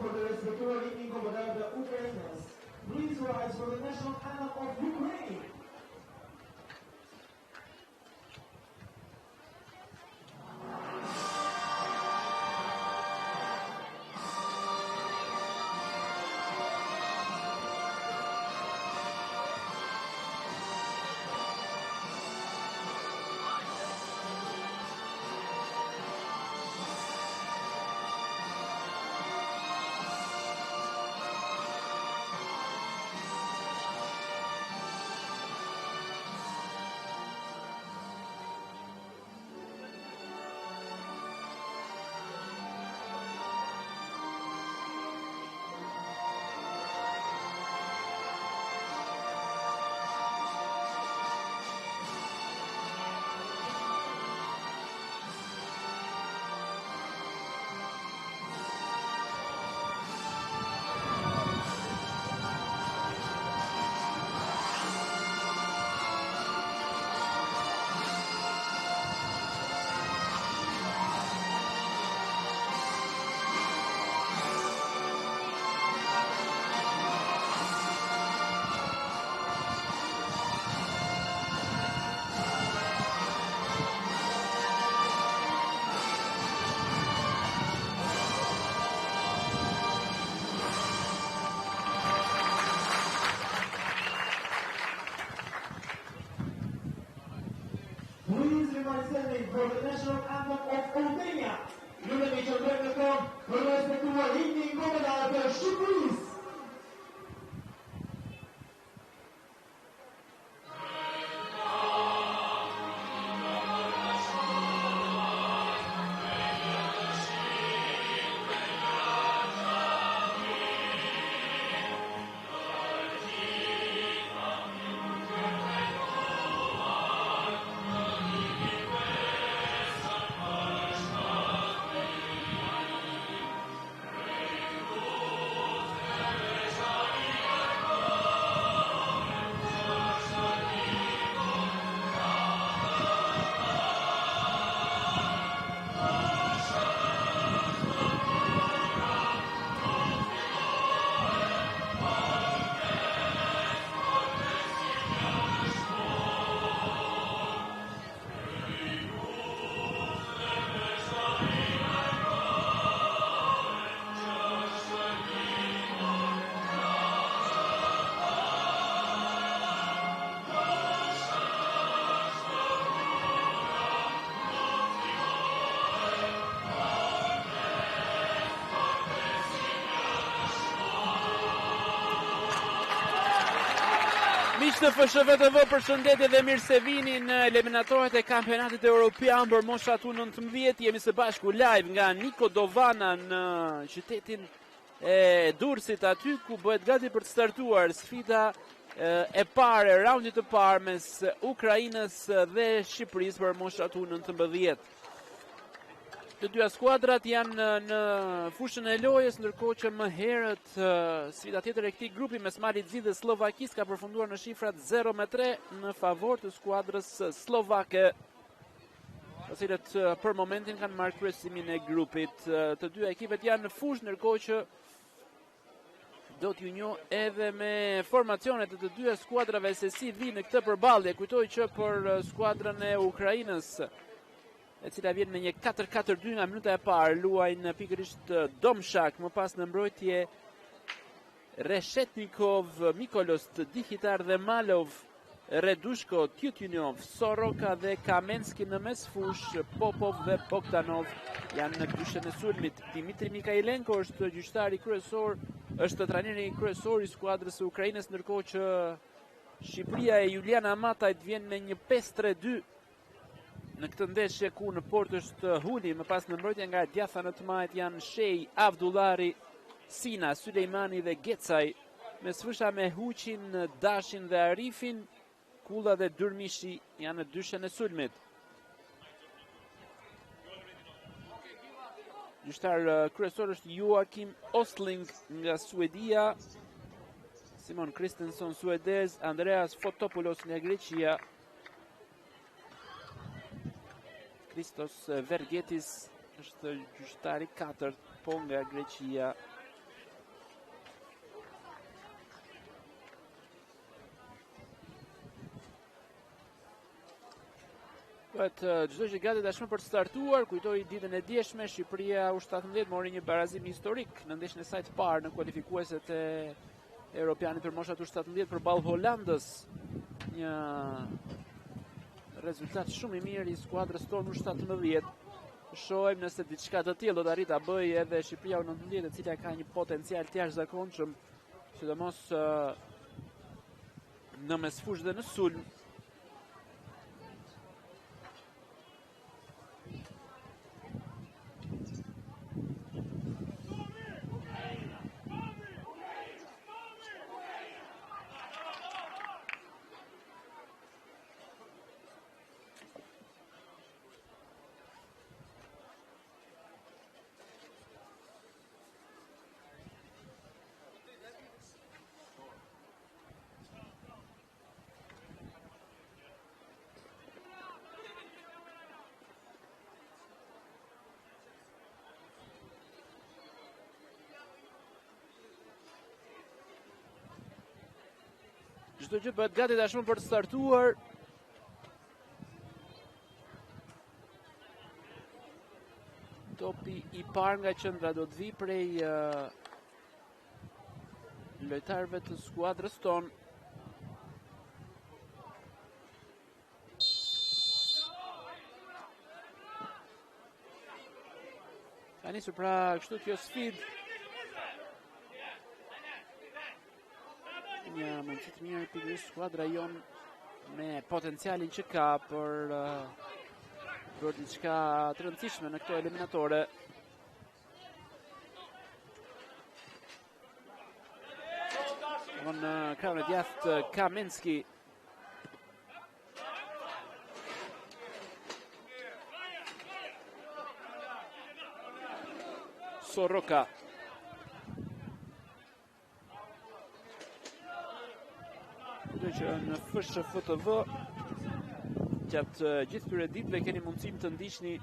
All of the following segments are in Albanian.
for the respective incomodato Ukrainians. Please rise for the national anthem of Ukraine. For the national anthem of Albania. Lullemi që ndërë ton për të respektuar himnin kombëtar të Shqipërisë. Të FSHV TV, përshëndetje dhe mirë se vini në eliminatorët e kampionatit evropian për moshat U19. Jemi së bashku live nga Niko Dovana në qytetin e Durrësit, aty ku bëhet gati për të startuar sfida e parë, raundit të parë mes Ukrainës dhe Shqipërisë për moshat U19. Të dyja skuadrat janë në fushën e lojës, ndërkohë që më herët sfida tjetër e këtij grupi mes Malit Zi dhe Slovakisë ka përfunduar në shifrat 0-3 në favor të skuadrës slovake, të cilët për momentin kanë marrë kryesimin e grupit. Të dyja ekipet janë në fushë, ndërkohë që do t'ju njoh edhe me formacionet e të dyja skuadrave se si vinë në këtë përballje. Kujtoj që për skuadrën e Ukrainës, e cila vjen me një 4-4-2 nga minuta e parë, luajnë pikërisht Domshak, më pas në mbrojtje Reshetnikov, Mikolost, Dihitar dhe Malov, Redushko, Tyutynov, Soroka dhe Kamenski në mesfush, Popov dhe Bogdanov janë në dyshën e sulmit. Dimitri Mikhailenko është gjyqtari kryesor, është trajneri kryesor i skuadrës së Ukrainës, ndërkohë që Shqipëria e Juliana Matajt vjen me një 5-3-2 në këtë ndeshje ku në port është Huli, më pas në mbrojtje nga djatha në të majt janë Shej, Avdullari, Sina, Sulejmani dhe Gecaj, me sfusha me Huqin, Dashin dhe Arifin, Kulla dhe Durmishi janë në dyshën e sulmit. Gjyqtar kryesor është Joakim Osling nga Suedia, Simon Kristensson suedez, Andreas Fotopoulos nga Greqia, Kristos Vergetis është gjyqtari 4 po nga Greqia, Çdo gjë gati tashmë për të startuar. Kujtoj ditën e djeshme Shqipëria U17 mori një barazim historik në ndeshjen e saj të parë në kualifikueset e Europianit për moshat U17 përballë Holandës. Një rezultat shumë i mirë i skuadrës tonë U17. Shohim nëse diçka të tillë do të arrijë ta bëjë edhe Shqipëria U19, e cila ka një potencial të jashtëzakonshëm, sidomos në mesfush dhe në sulm. Çdo gjë bëhet gati tashmë për të startuar. Topi i parë nga qendra do të vi prej lojtarëve të skuadrës tonë. Ka nisur pra kështu kjo sfidë. Një mundësi të mirë pikërisht skuadra jon me potencialin që ka për diçka të rëndësishme në këto eliminatore. Në krahun e djathtë Kamenski. Soroka. Që në FSHFTV gjatë gjithë këtyre ditëve keni mundësim të ndiqni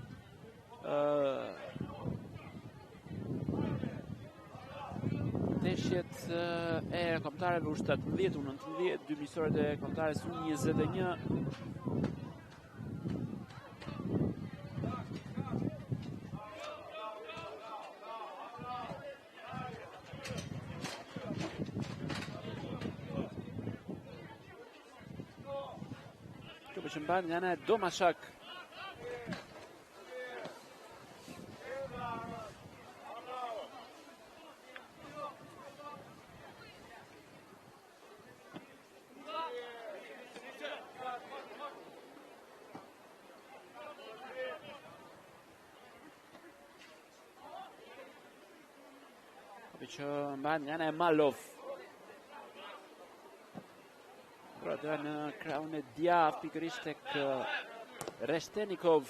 ndeshjet e kombëtarëve U17, U19, dy miqësorët e kombëtares U21. Që mban nga ana e Domashak. Që mban nga ana e Malov. Pra në krahun e djathtë pikërisht tek Reshtennikov.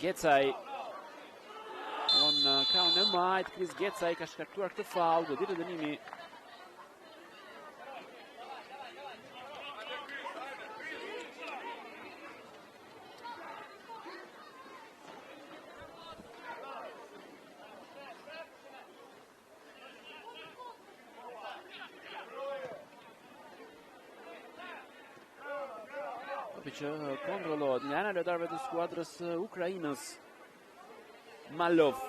Gecaj. Në krahun e majt, Chris Gecaj ka shkaktuar këtë faull, do ditë dënimi. Që kontrollohet nga ana e lojtarëve të skuadrës Ukrainës. Malov.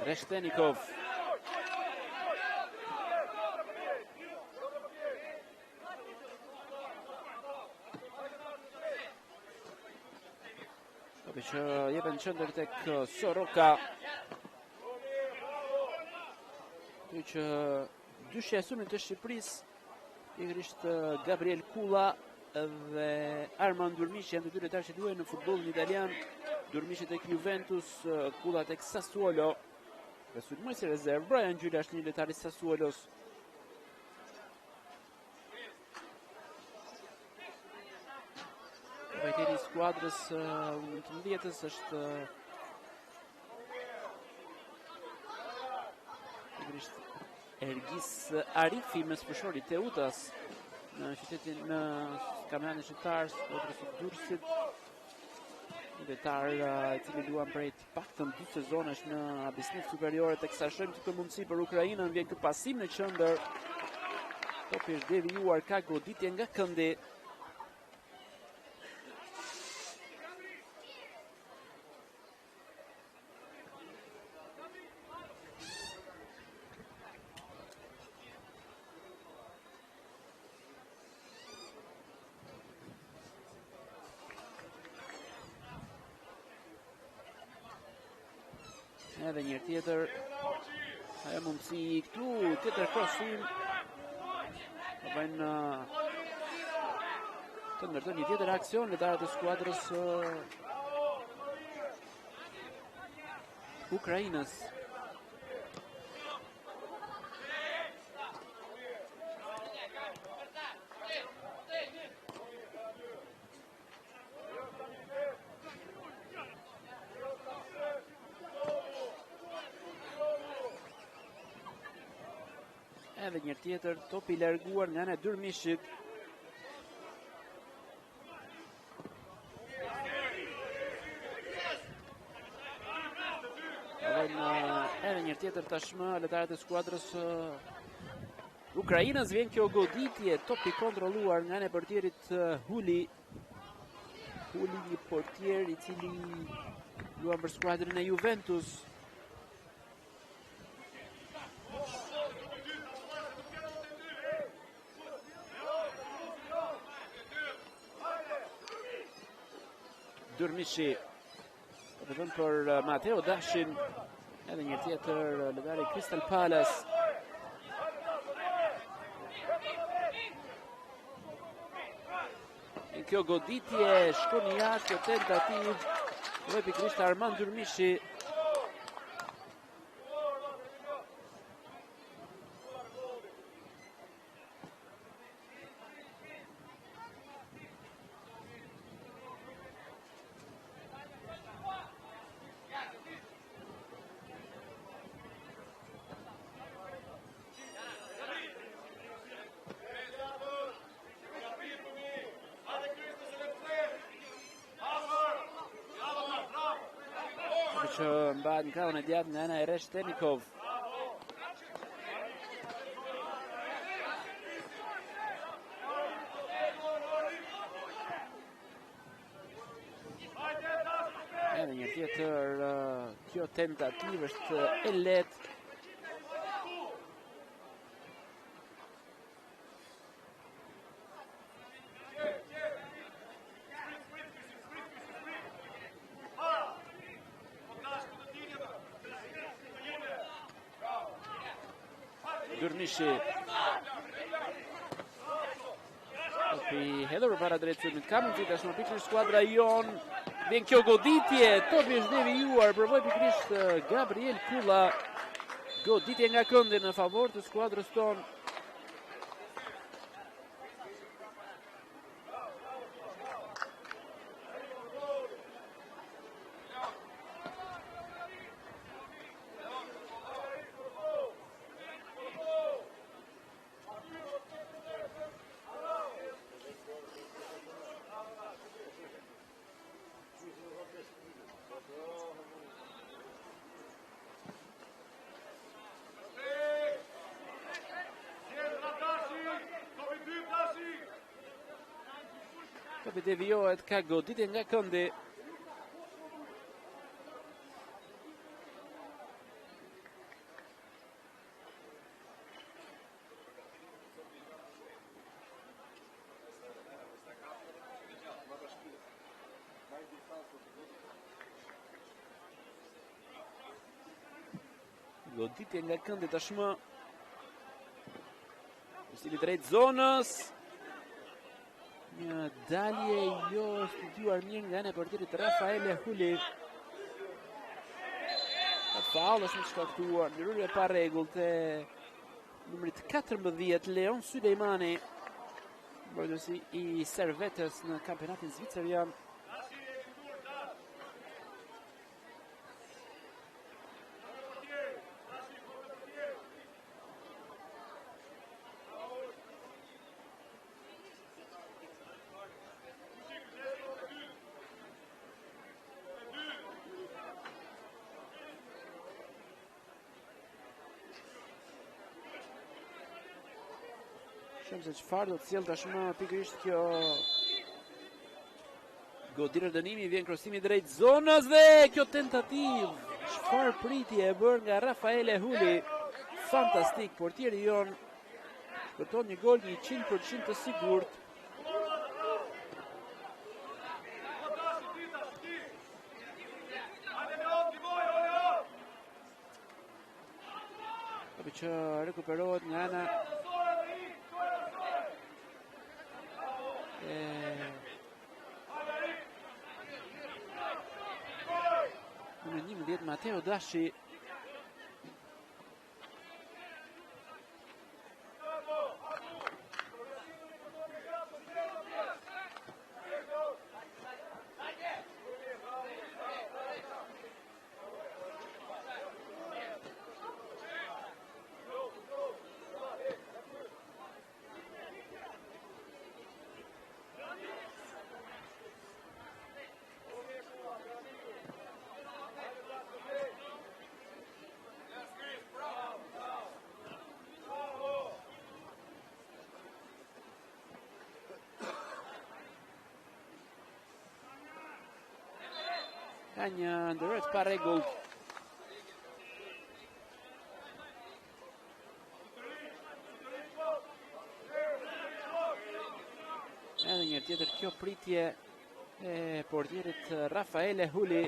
Reshtennikov. Që jepen qendër tek Soroka. Që dyshja e sulmit të Shqipërisë, pikërisht Gabriel Kulla dhe Armand Durmishi janë të dy lojtarë që luajnë në futbollin italian. Durmishi tek Juventus, Kulla tek Sassuolo. Dhe sulmuesi rezervë Brian Gjyla është një lojtar i Sassuolos. Vajteri i skuadrës U19 është pikërisht Ergis Arifi, me sfëshori Teutas në qytetin në kampionatin shqiptar, skuadrës së Durrësit. lojtar I cili luan prej paktën 2 sezonesh në Abisnik Superiore, teksa shohim këtë mundësi për Ukrainën, vjen ky pasim në qendër. Topi është devijuar, ka goditje nga këndi. Edhe një tjetër, ajo mundësi këtu, tjetër krosim, bëjnë të ndërtojnë një tjetër aksion, lojtarët e skuadrës Ukrainës. Edhe një tjetër, topi I larguar nga ana e Dyrmishit. Edhe një tjetër tashmë, lojtarët e skuadrës Ukrainës, vjen kjo goditje, topi kontrolluar nga ana e portierit Huli. Huli, një portier I cili luan për skuadrën e Juventus. Dyrmishi, vetëm për Mateo Dashin, edhe një tjetër lojtari Crystal Palace. Në kjo goditje shkon jashtë, kjo tentativë, dhe pikërisht Armand Dyrmishi. Që mbahet në krahun e djathtë nga ana e Reshtenikov. Edhe një tjetër, kjo tentativë është e lehtë. Dyrmishi. Topi hedhur para drejtësimit. Ka mundësi tashmë pikërisht skuadra jon. Vjen kjo goditje, topi është devijuar, provoi pikërisht Gabriel Kulla. Goditje nga këndi në favor të skuadrës tonë. Topi devijohet, ka goditje nga këndi. Goditje nga këndi tashmë. Cili drejt zonës. Një dalje jo studiuar mirë nga ana e portierit Rafael Huli. Faul është shkaktuar, ndryrje pa rregull te numrit 14 Leon Sulejmani, mbrojtësi I Servetës në kampionatin zvicerian. Shem se çfarë do të sjellë tashmë pikërisht kjo goditje dënimi, vjen krosimi drejt zonës dhe kjo tentativë. Çfarë pritje e bërë nga Rafaele Huli. Fantastik, portieri jon shpëton një gol 100% të sigurt. Dobi që rekuperohet nga ana numër 11 Mateo Dashi. Ka një ndërhyrje pa rregull. Edhe një tjetër kjo pritje e portierit Rafaele Huli.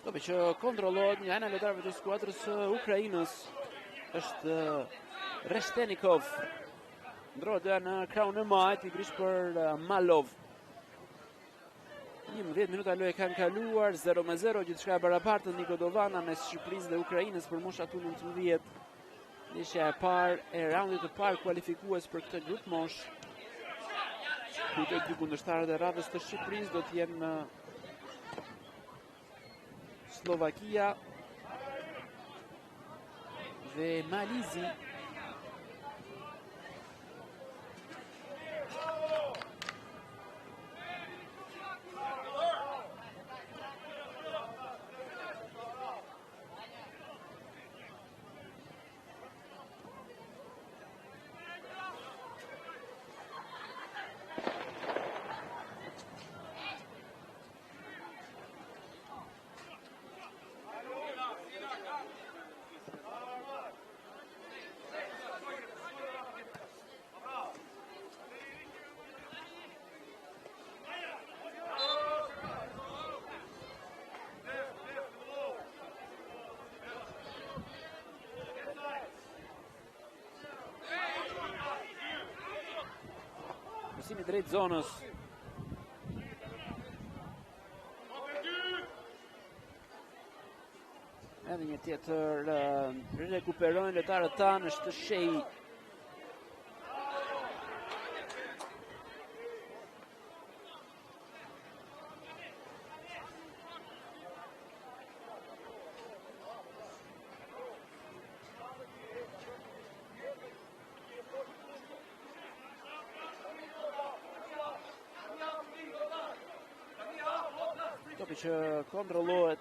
Dobi që kontrollohet nga ana lojtarëve të skuadrës së Ukrainës është Reshtennikov. Ndrohet në krahun e majt pikërisht për Malov. 11 minuta loje kanë kaluar, 0-0, gjithçka e barabartë. Niko Dovana mes Shqipërisë dhe Ukrainës për moshat U19. Ndeshja e parë e raundit të parë kualifikues për këtë grup mosh. Dy kundërshtarët e radhës të Shqipërisë do të jenë Slovakia dhe Malizi. Krosimi drejt zonës. Edhe një tjetër rekuperojnë lojtarët tanë, është Shei. Topi që kontrollohet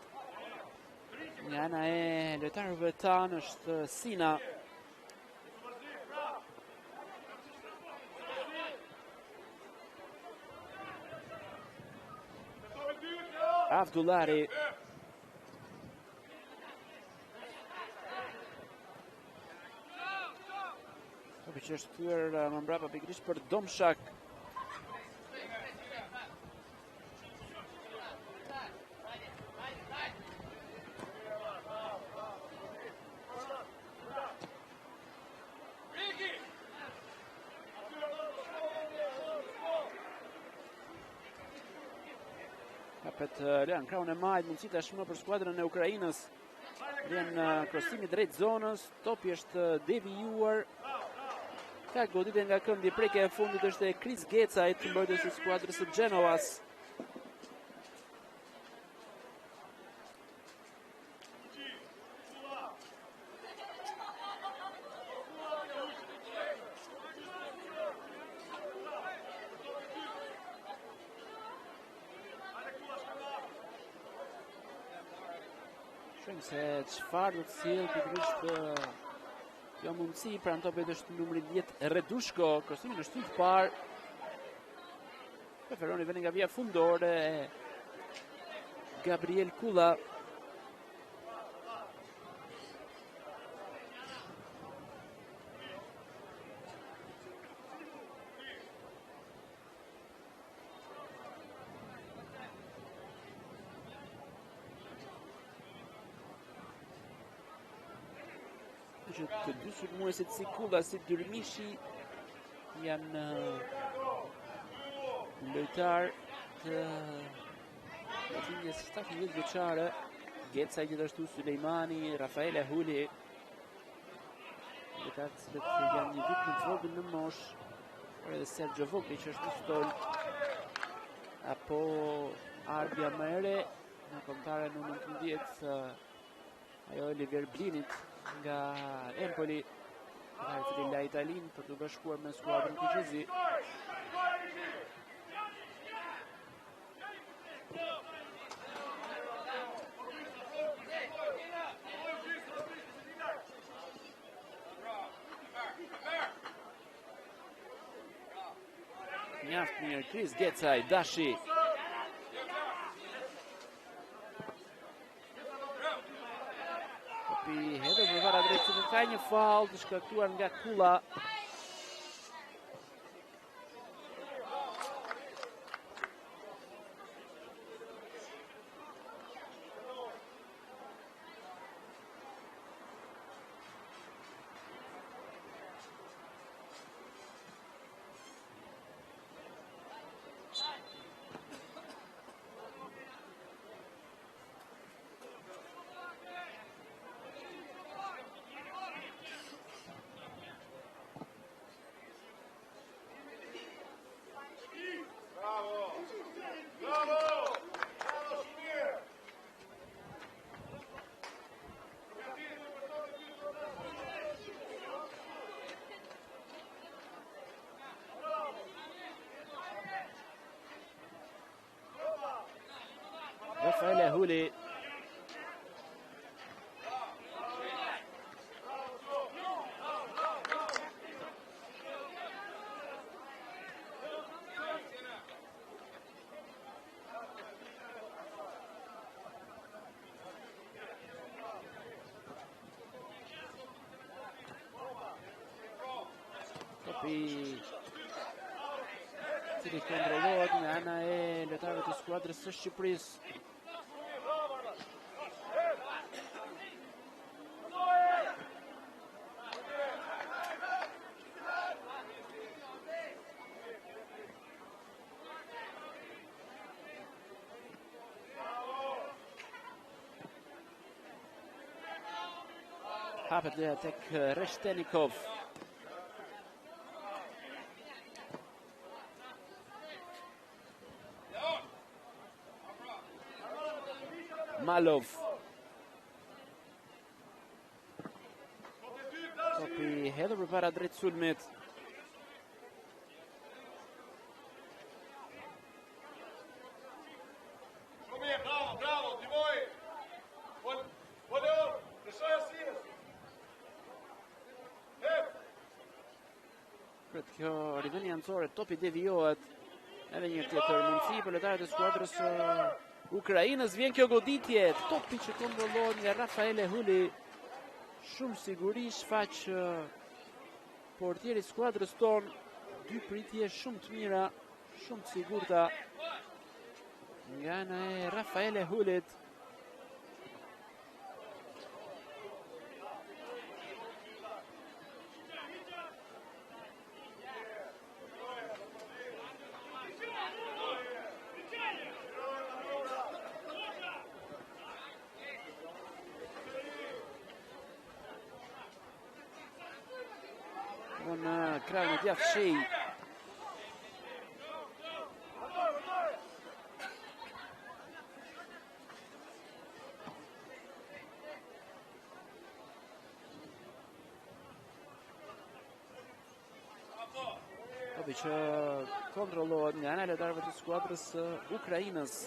nga ana e lojtarëve tanë është Sina. Avdullari. Topi që është kthyer më mbrapa pikërisht për Domshak. Hapet Leon kraun e majt, mundësi tashmë për skuadrën e Ukrainës. Vjen krosimi drejt zonës, topi është devijuar. Ka goditje nga këmbë, prekja e fundit është e Chris Gecajt, mbrojtësi i skuadrës së Genoas. Shumë se çfarë do të sjellë pikërisht kjo mundësi, pranë topit është numri 10 Redushko, krosimin është të parë. Preferoni vjen nga vija fundore Gabriel Kula. Të dy sulmuesit si Kula, si Dyrmishi janë lojtar të atinjes 17 vjeçare. Gecaj gjithashtu Sulejmani, Rafael Huli, lojtar të cilët janë një vit më të vogël në moshë, por edhe Sergio Vogli që është në stol, apo Arbia më e re në kontare në 19, ajo Olivier Blinit nga Empoli, nga Frilla Italin për të bashkuar me skuadrën Kuqezi. Mjaft mirë, Chris Gecaj, Dashi. Hedhur në vara drejt që ka një faull të shkaktuar nga Kula. Rafael Huli. Topi cili kontrollohet nga ana e lojtarëve të skuadrës së Shqipërisë. Hapet dhe tek Reshtennikov. Malov. Topi hedhur përpara drejt sulmit. Bravo, di voi. Kjo riveni anësore, topi devijohet. Edhe një tjetër mundësi për lojtarët e skuadrës Ukrainës. Vjen kjo goditje, topi që kontrollohet nga Rafael Huli. Shumë siguri shfaq portieri skuadrës tonë. Dy pritje shumë të mira, shumë të sigurta nga ana e Rafael Hulit. në krahun e djathtë Shej. Topi që kontrollohet nga ana e lojtarëve të skuadrës së Ukrainës.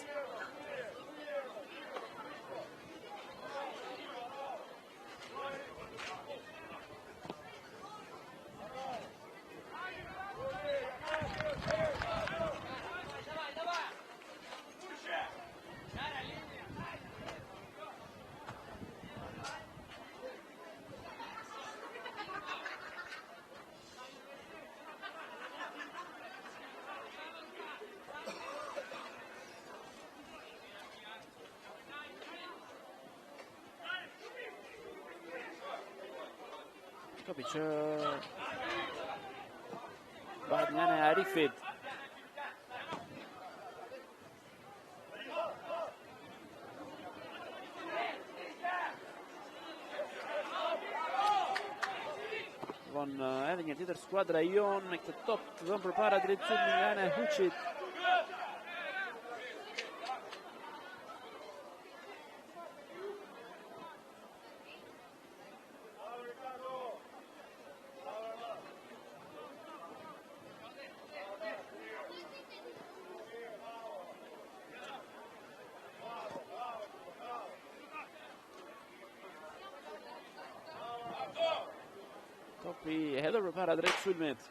Topi që bëhet nga ana e Arifit. Von edhe një tjetër skuadra jon me këtë top të vënë përpara drejtësisht nga ana e Huçit. Topi hedhur përpara drejt sulmit.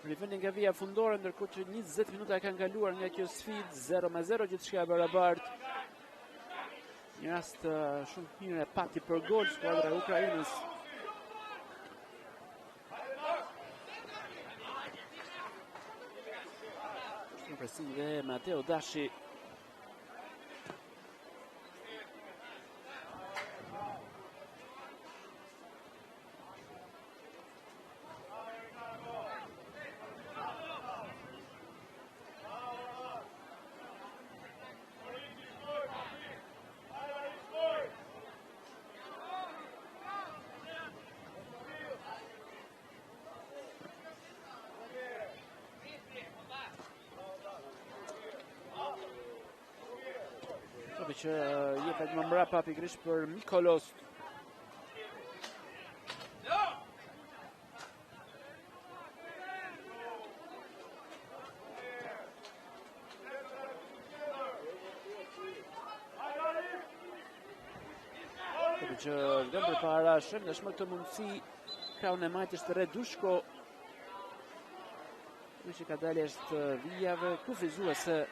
Rifeni nga vija fundore, ndërkohë që 20 minuta kanë kaluar nga kjo sfidë, 0-0, gjithçka e barabartë. Një rast shumë mirë e pati për gol skuadra e Ukrainës. Presin dhe Mateo Dashi. Që jepet më mbrapa pikërisht për Mikolos. Që vjen përpara, shem dashmë këtë mundësi, krahun e majt është Redushko. Që ka dalë është vijave kufizuese.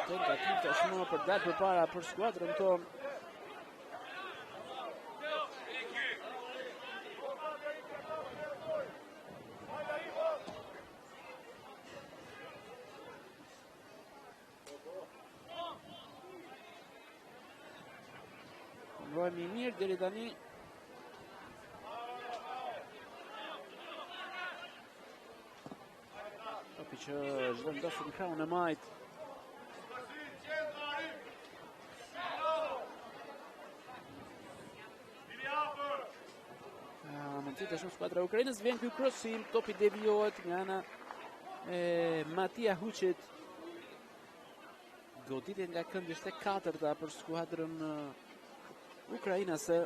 Tentativ tashmë për dalë përpara për skuadrën tonë. Bëhemi mirë deri tani. Topi që zhvendosur në krahun e majt. Mendit shumë skuadra e Ukrainës, vjen ky krosim, topi devijohet nga ana e Matia Huçit. Goditje nga këndi është e katërta për skuadrën ukrainase.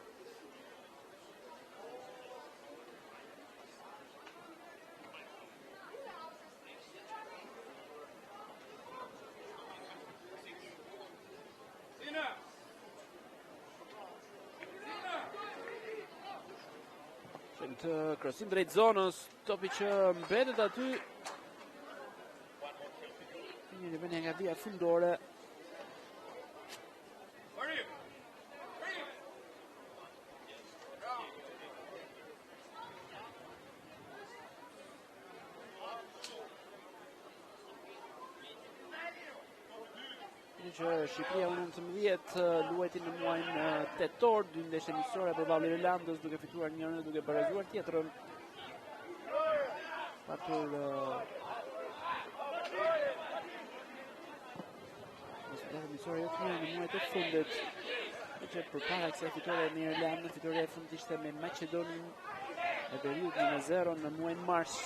Të krosim drejt zonës, topi që mbetet aty. Një rivendje nga vija fundore. që Shqipëria U19 luajti në muajin tetor, 2 ndeshje miqësore përballë Irlandës, duke fituar njërin dhe duke barazuar tjetrën. Patur miqësore jo të mirë në muajt e fundit, që përpara kësaj fitore në Irlandë, fitoria e fundit ishte me Maqedonin e periudhë 1-0 në muajin mars.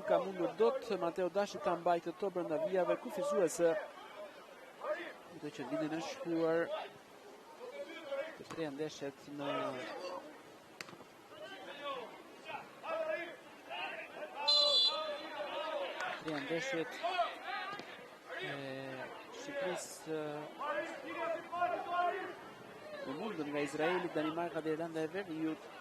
Ka mundur dot Mateo Dashi ta mbajë këtë to brenda vijave kufizuese, duke që vitin e shkuar të 3 ndeshjet në ndeshjet e Shqipërisë u mundën nga Izraeli, Danimarka dhe Irlanda e Veriut.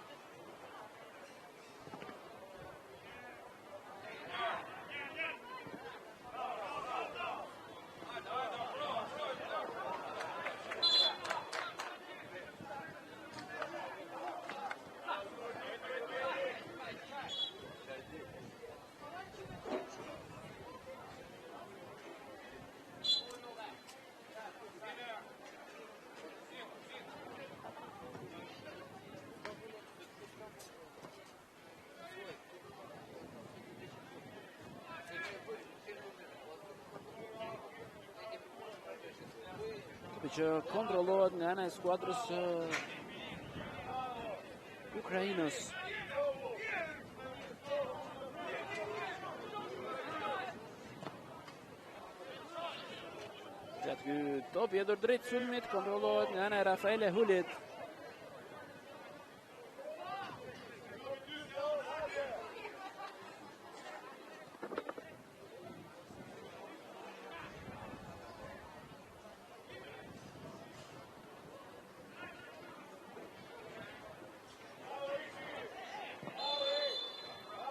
Që kontrollohet nga ana e skuadrës Ukrainës. Gjatë ky top jetur drejt sulmit, kontrollohet nga ana e Rafaele Hulit.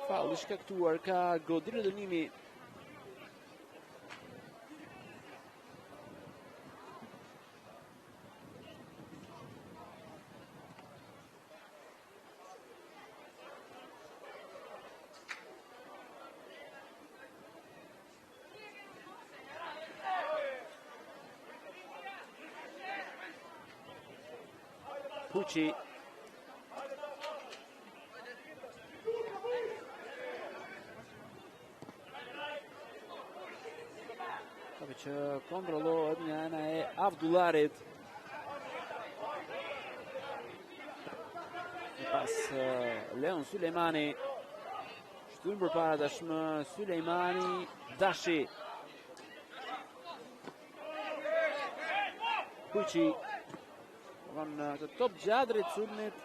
Faul i shkaktuar ka Godin Dënimi. Pucci. Që kontrollohet nga ana e Avdullarit. Pas Leon Sulejmani. Shtyn përpara tashmë Sulejmani, Dashi. Pucci. Në të top gjadrit sulmit.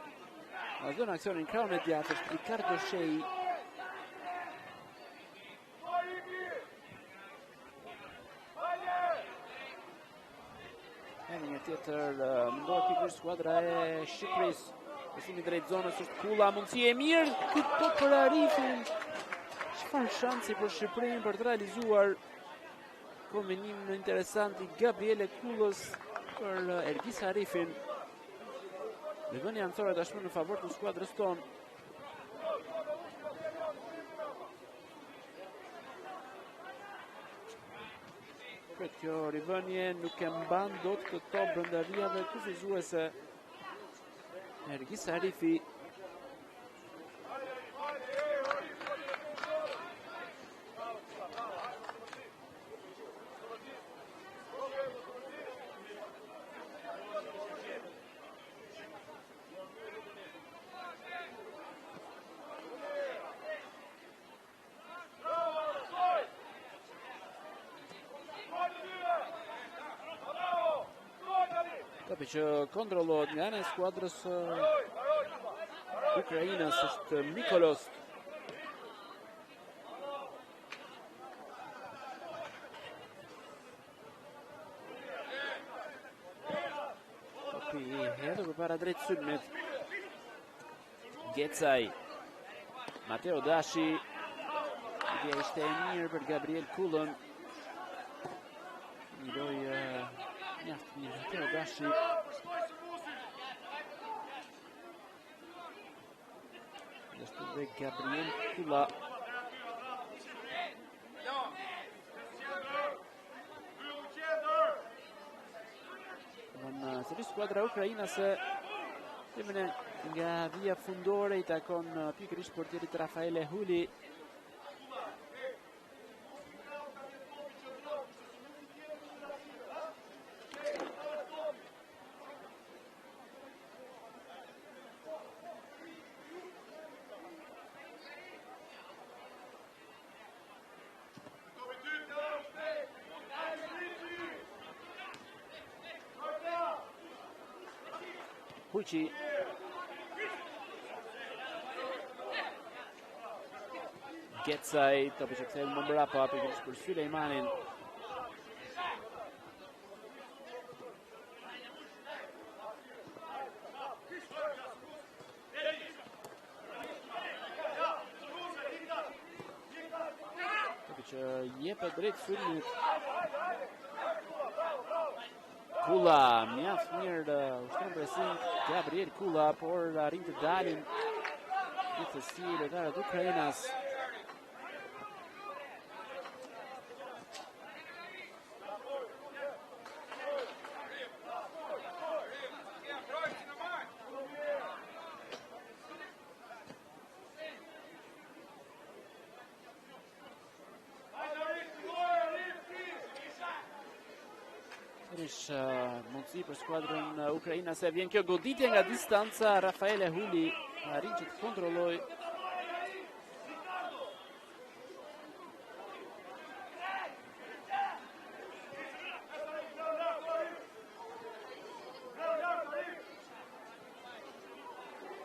Vazhdon aksionin krahun e djathtë Ricardo Shei. Tjetër mundohet pikërisht skuadra e Shqipërisë. Besimi drejt zonës është Kulla, mundësi e mirë këto për Arifin. Çfarë shansi për Shqipërinë për të realizuar kombinim interesant i Gabriele Kullës për Ergis Arifin. Lëvënia anësore tashmë në favor të skuadrës tonë. Kjo rivënje nuk e mban dot këto brenda vijave kufizuese. Ergis Arifi. Që kontrollohet nga ana e skuadrës Ukrainës është Mikolos. Topi hedhur përpara drejt sulmit. Gecaj. Mateo Dashi. Idea ishte e mirë për Gabriel Kullën. Miroj mjaft mirë Mateo Dashi. Ashtu dhe Gabriel Kula. Sërish skuadra ukrainase timën nga vija fundore i takon pikërisht portierit Rafaele Huli. Huqi. Gecaj, topi që kthejnë më mbrapa pikërisht për Sulejmanin. Topi që jepet drejt Sulejmanit. Kula, mjaft mirë ushtron presin Gabriel Kula, por arrin të dalin gjithsesi lojtarët Ukrainas. Mundësi për skuadrën ukrainase, vjen kjo goditje nga distanca, Rafaele Huli arrin që të kontrolloj.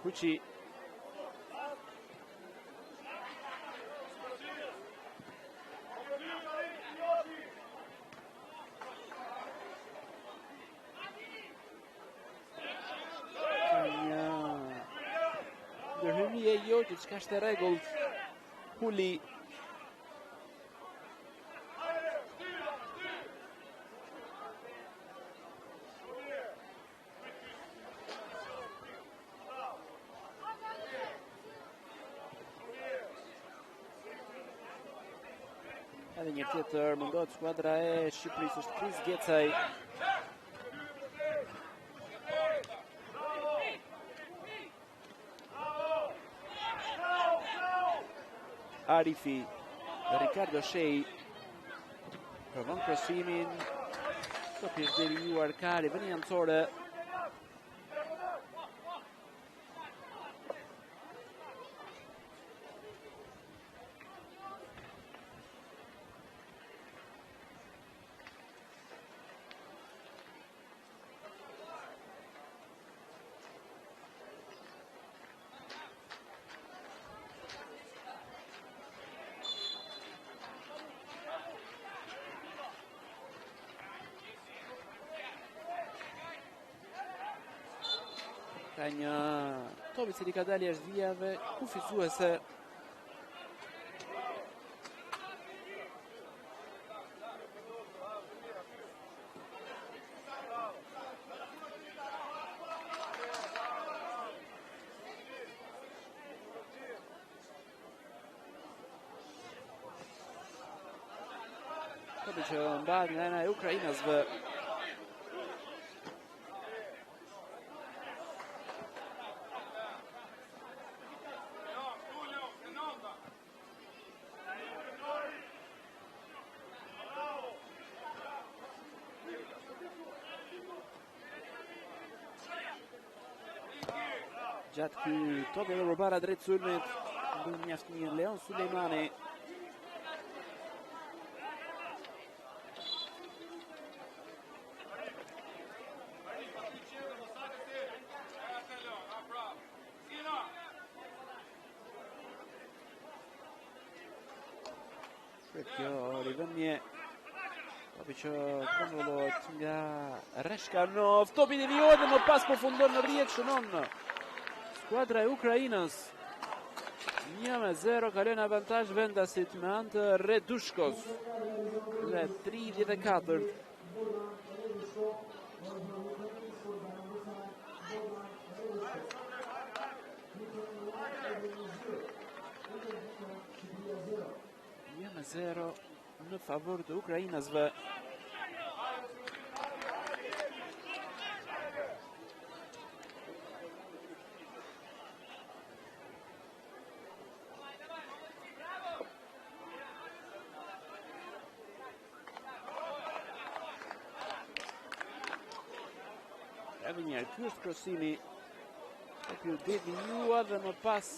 Huqi. Ndërhymi e Joqit, çka është e rregullt. Huli. Edhe një tjetër mundohet skuadra e Shqipërisë, është Chris Gecaj. Arifi, Ricardo Shei, provon krosimin, topi është devijuar Kari, vënë jancore. Ka një topi cili ka dalë jashtë vijave, kufizuese. Topi që mbahet nga ana e ukrainasve. Gjatë ky topi edhe përpara drejt sulmit, ndodh mjaft mirë Leon Sulejmani. Kjo rivëmje, topi që kontrollohet nga Reshkanov, topi devijohet dhe më pas përfundon në rrjet, shënon skuadra e Ukrainës. 1-0 kalon avantazh vendasit me anë të Redushkos. Dhe 34. 1-0 në favor të ukrainasve. Njerë, ky është krosimi e ky devinjua dhe më pas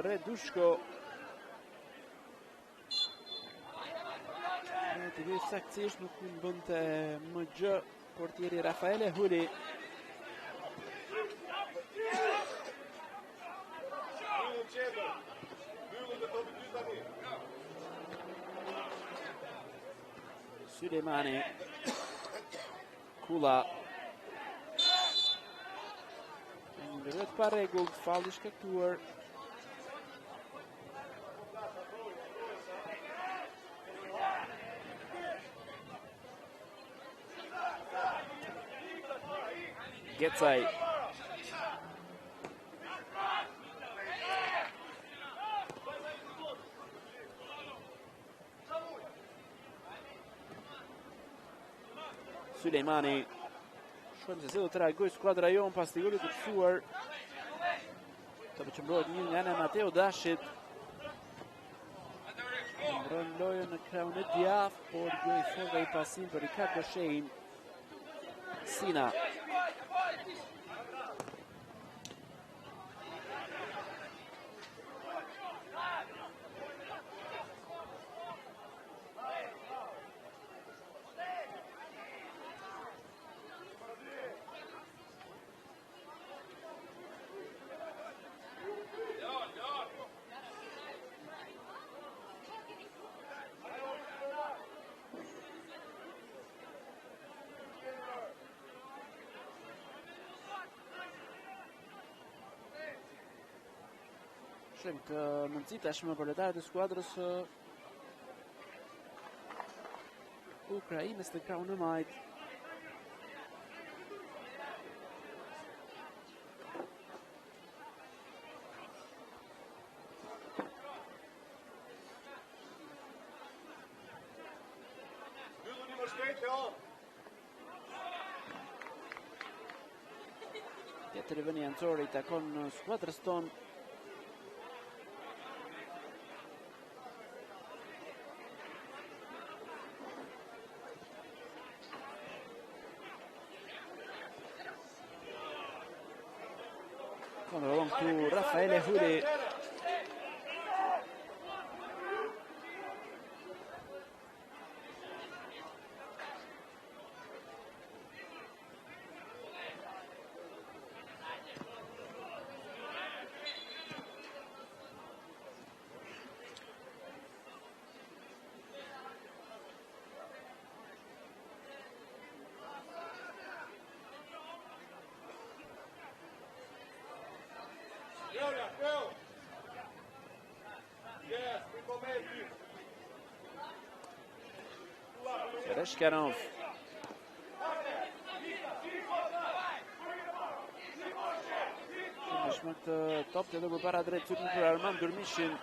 Redushko të vjoj saktësisht nuk në bënte më gjë portieri Rafaele Huli. Sulejmani Kula ndërret pa rregull, falli shkaktuar. Gecaj. Sulejmani. Shkojmë se do të reagoj skuadra jon pas të golit të kësuar. Të përqëmbrohet një nga në Mateo Dashit. Mbron lojën në kraun e djath, por gjoj forve i pasim për Ricardo Shein. Sina. Shumë të mundësi tashmë për lojtarët e skuadrës Ukrainës të kraun e majt. Tjetër i vëni anësore i takon skuadrës tonë. Kontrollon këtu Rafaele Huli. Reshkanov. Shmë këtë top të dhe për para drejt të për Arman Durmishin.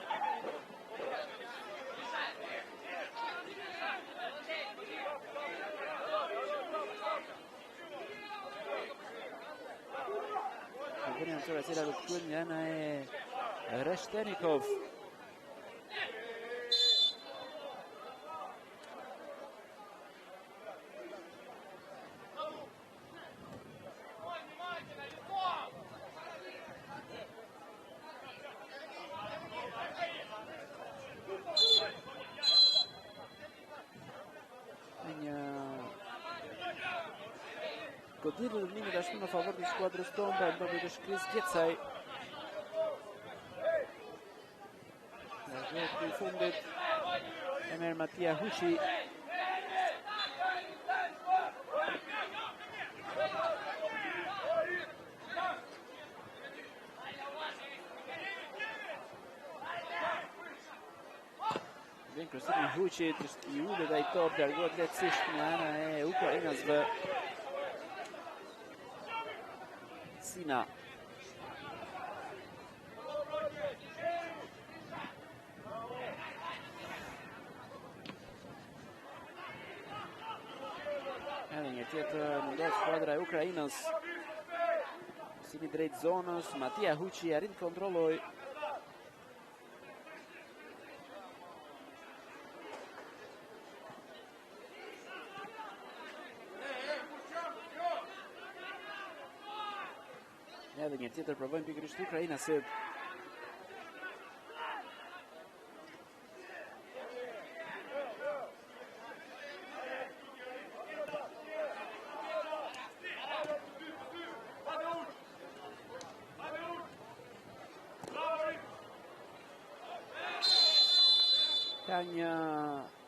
Vëni anësore e cila do të kuen nga ana e Reshtenikov. Godilë në minit ashtu në favor të skuadrës tonë, për mbërë të shkris Gecaj. Në gjithë të i fundit, e merë Matija Hushi. Vjen kërësit në Hushit, i ullet a i top, dërgohet letësisht nga ana e Ukrainasve. Sina. Edhe një tjetër mundohet skuadra e Ukrainës. Simi drejt zonës, Matija Huqi arrin të kontrolloj. Edhe një tjetër provojnë pikërisht ukrainasit. Ka një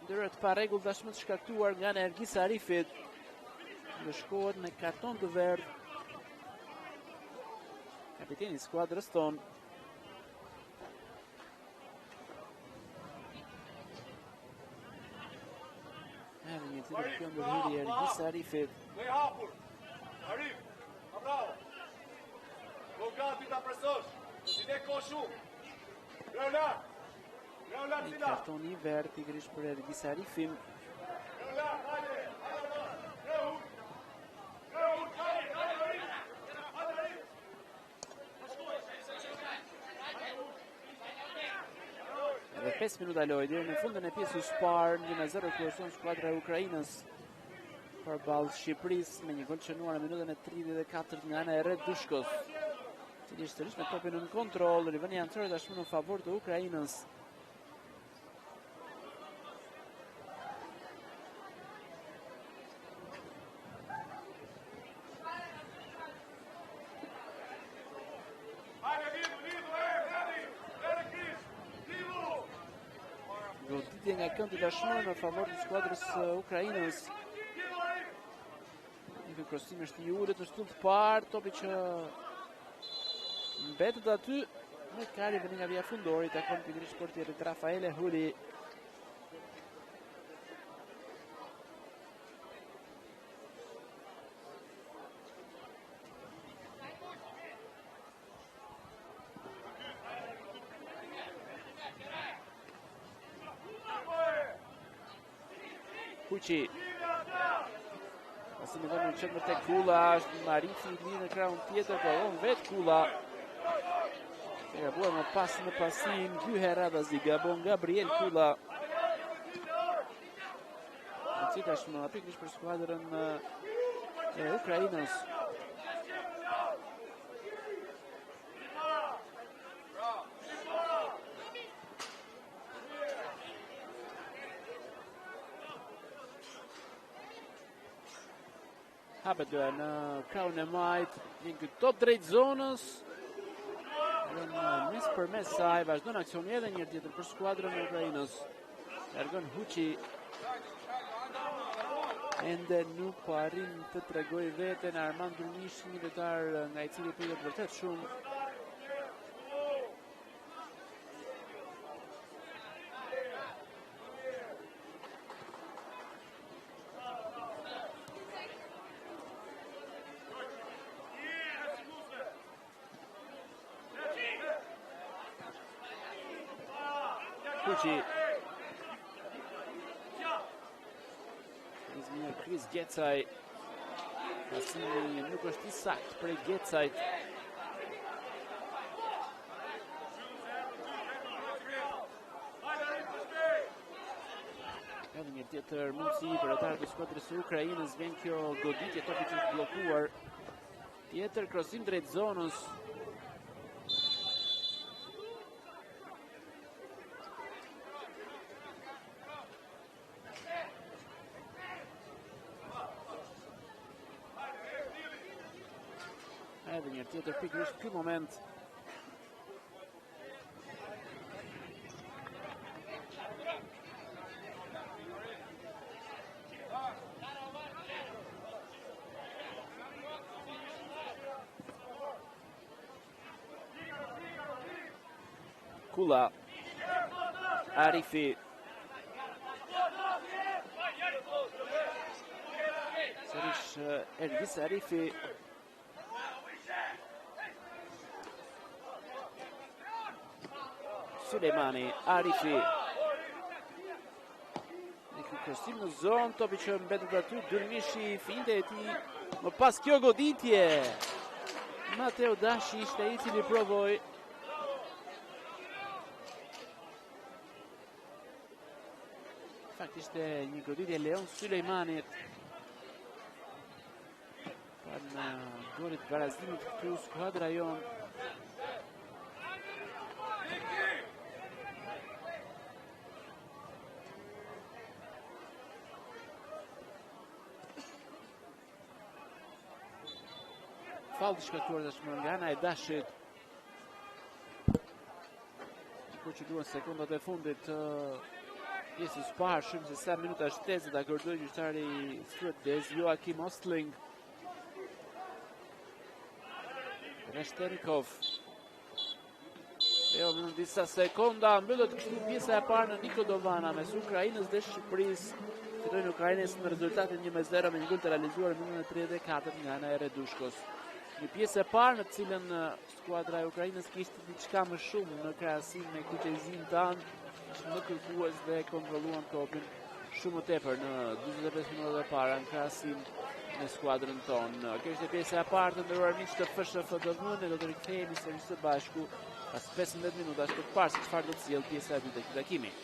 ndërër të parregull tashmë të shkaktuar nga Nergis Arifit. Në shkohet me karton të verdh kapiteni i skuadrës tonë. Edhe një tjetër kjo ndërhyrje e Nergis Arifit. Me hapur. Arif. Bravo. Go gati ta presosh. Si ne ko shumë. Leonard. Një karton i verdh pikërisht për Nergis Arifin. Edhe 5 minuta lojë deri në fundin e pjesës së parë, 1-0 kryeson skuadra e Ukrainës përballë Shqipërisë me një gol shënuar në minutën e 34 nga ana e Red Dushkos, i cili është sërish me topin në kontroll. Rivënia anëtore tashmë në favor të Ukrainës. Goditje nga këndi tashmë në favor të skuadrës Ukrainës. Një krosim është i ulët në shtull të parë, topi që mbetet aty me kari vënë nga vija fundori, takon pikërisht portierit Rafaele Huli. Huqi. Pasi në vënë në qëtë më tek Kula, është Marici i lidhë në krahun tjetër, po on vetë Kula. E gabuar më pas në pasin, dy herë zi gabon Gabriel Kula. Në cita është më pikërisht për skuadrën e Ukrainës. Hapet doja në krahun e majt, një këtë top drejt zonës. Në mes për mes saj, vazhdon aksioni edhe njërë tjetër për skuadrën e Ukrainës. Largon Huqi. Ende nuk po arrin të tregoj veten Armand Durmish, një lojtar nga i cili pritet vërtet shumë. Huqi. Izmir Chris Gecaj. Pasimi nuk është i sakt për Gecajt. Edhe një tjetër mundësi për atarët e skuadrës së Ukrainës, vjen kjo goditje, topi që është bllokuar. Tjetër krosim drejt zonës. Edhe një tjetër pikërisht ky moment. Kula. Arifi. Sërish Nergis Arifi. Sulejmani, Arifi. Në Krosim në zonë, topi që mbetet aty, Durmishi, finte e ti, më pas kjo goditje. Mateo Dashi ishte i cili provoj. Fakt ishte një goditje Leon Sulejmanit. Pa në golit barazimit këtu skuadra jonë. Falë të shkaktuar tashmë nga ana e Dashit. Proceduan sekundat e fundit të pjesës parë, shumë se sa minuta shtesë të akordoi gjyqtari Skrudes Joakim Ostling. Reshterikov. Jo, në disa sekonda mbyllet kështu pjesa e parë në Niko Dovana mes Ukrainës dhe Shqipërisë. Fitojnë Ukrainës në rezultatin 1-0 me një gol të realizuar në minutën e 34 nga ana e Redushkos. Një pjesë e parë në cilën skuadra e Ukrainës kishte diçka më shumë në krahasim me kujtësinë tanë, më kërkues dhe kontrolluan topin shumë më tepër në 45 minutat e para në krahasim me skuadrën tonë. Kjo ishte pjesa e parë të nderuar miq të FSHFDV, ne do të rikthehemi sërish së bashku pas 15 minutash për të parë se çfarë do të sjellë pjesa e dytë e këtij takimi.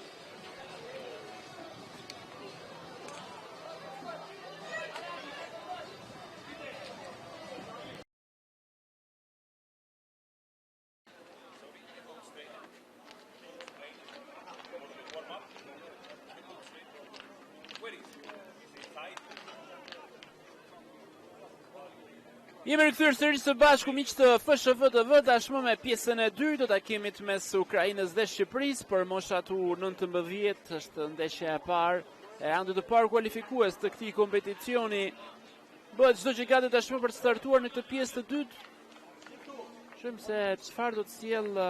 Jemi rikthyer sërish së bashku miq të FSHFDV tashmë me pjesën e dytë të takimit mes Ukrainës dhe Shqipërisë për moshat U19, është ndeshja e parë e raundit të parë kualifikues të këtij kompeticioni. Bëhet çdo që gati tashmë për të startuar në këtë pjesë të dytë. Shohim se çfarë do të sjellë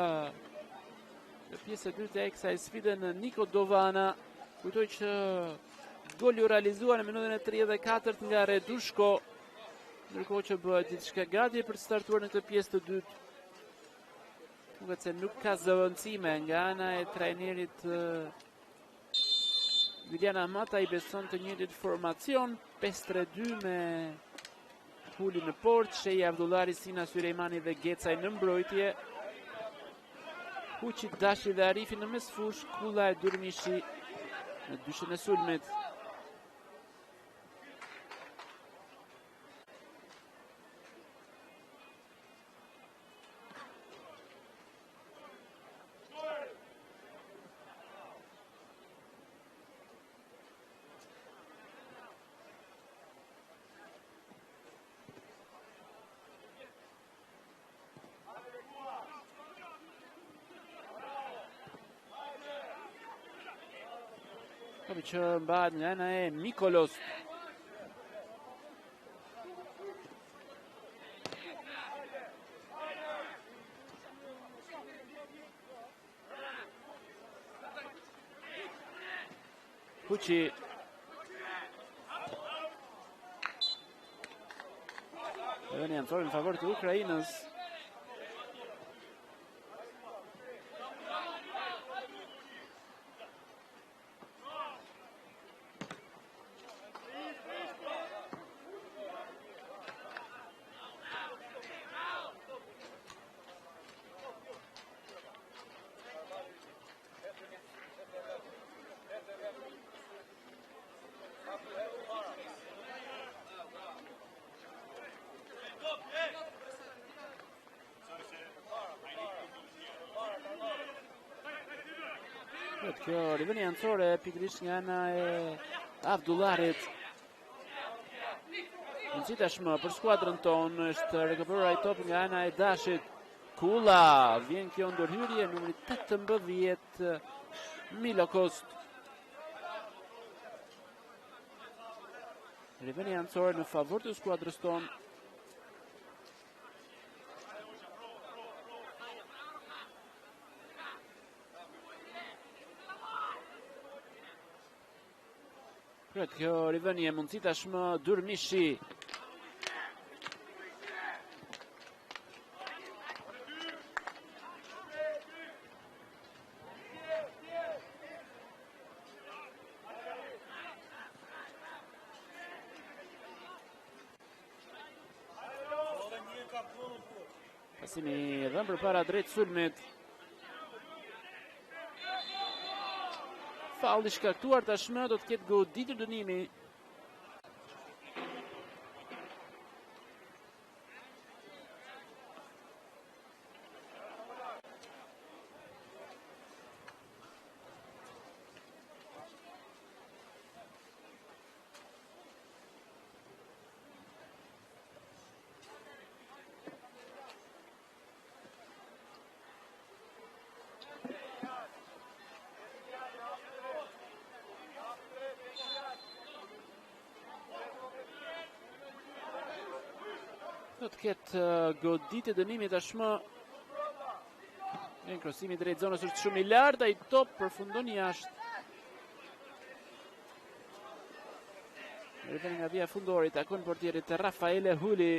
në pjesën e dytë e kësaj sfide në Niko Dovana. Kujtoj që goli u realizuar në minutën e 34 nga Redushko. Ndërkohë që bëhet diçka gati për të startuar në këtë pjesë të dytë. Duket se nuk ka zëvendësime nga ana e trajnerit Julian Amata, i beson të njëjtit formacion 5-3-2 me Huli në port, Shehi Abdullari, Sina Sulejmani dhe Gecaj në mbrojtje. Huçi, Dashi dhe Arifi në mesfush, Kulla e Durmishi në dyshën e sulmit. Topi që mbahet nga ana e Mikolos. Huçi. Edhe janë thorë në favor të Ukrainës. Kjo rivënie ancore pikërisht nga ana e Abdullarit. Mundësi tashmë për skuadrën tonë është rekuperuar ai top nga ana e Dashit. Kulla, vjen kjo ndërhyrje numri 18 Milokost. Rivënie ancore në favor të skuadrës tonë. Kjo rivënie mundësi tashmë Durmishi. Pasimi dhënë përpara drejt sulmit. Falli shkaktuar tashmë do të ketë goditje dënimi. Do të ketë goditje dënimi tashmë. Në krosimi drejt zonës është shumë i lartë, ai top përfundon jashtë. Riveni nga vija fundori, takon portierit Rafaele Huli.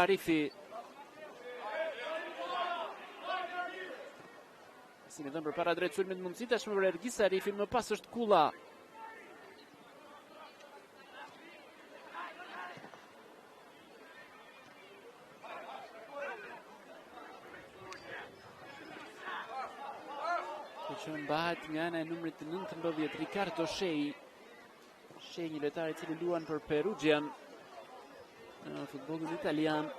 Arifi. Si me dhënë për para drejt sulmit mundësi, tashmë për Ergis Arifin, më pas është Kulla. Që mbahet nga ana e numrit 19, Ricardo Shei. Shei, një lojtar i cili luan për Perugian në futbollin italian.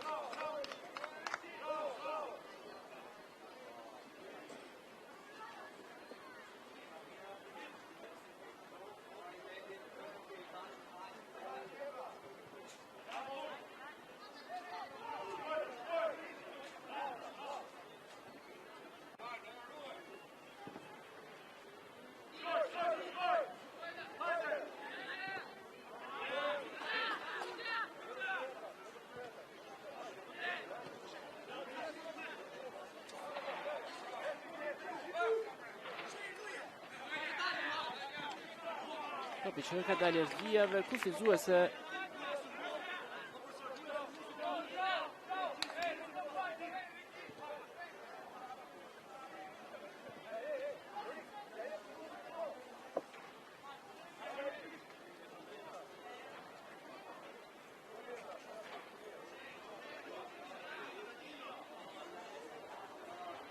Topi që ka dalë është vijave, kufizuese.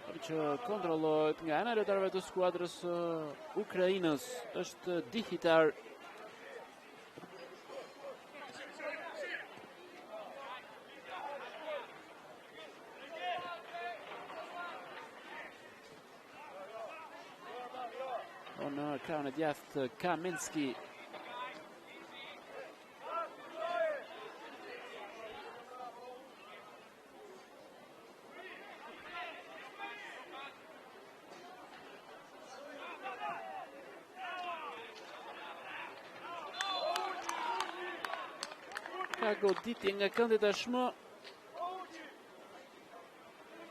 Topi që kontrollohet nga ana e lojtarëve të skuadrës Ukrainës është Dihitar. Në krahun e djathtë Kamenski. Ka goditje nga këndi tashmë.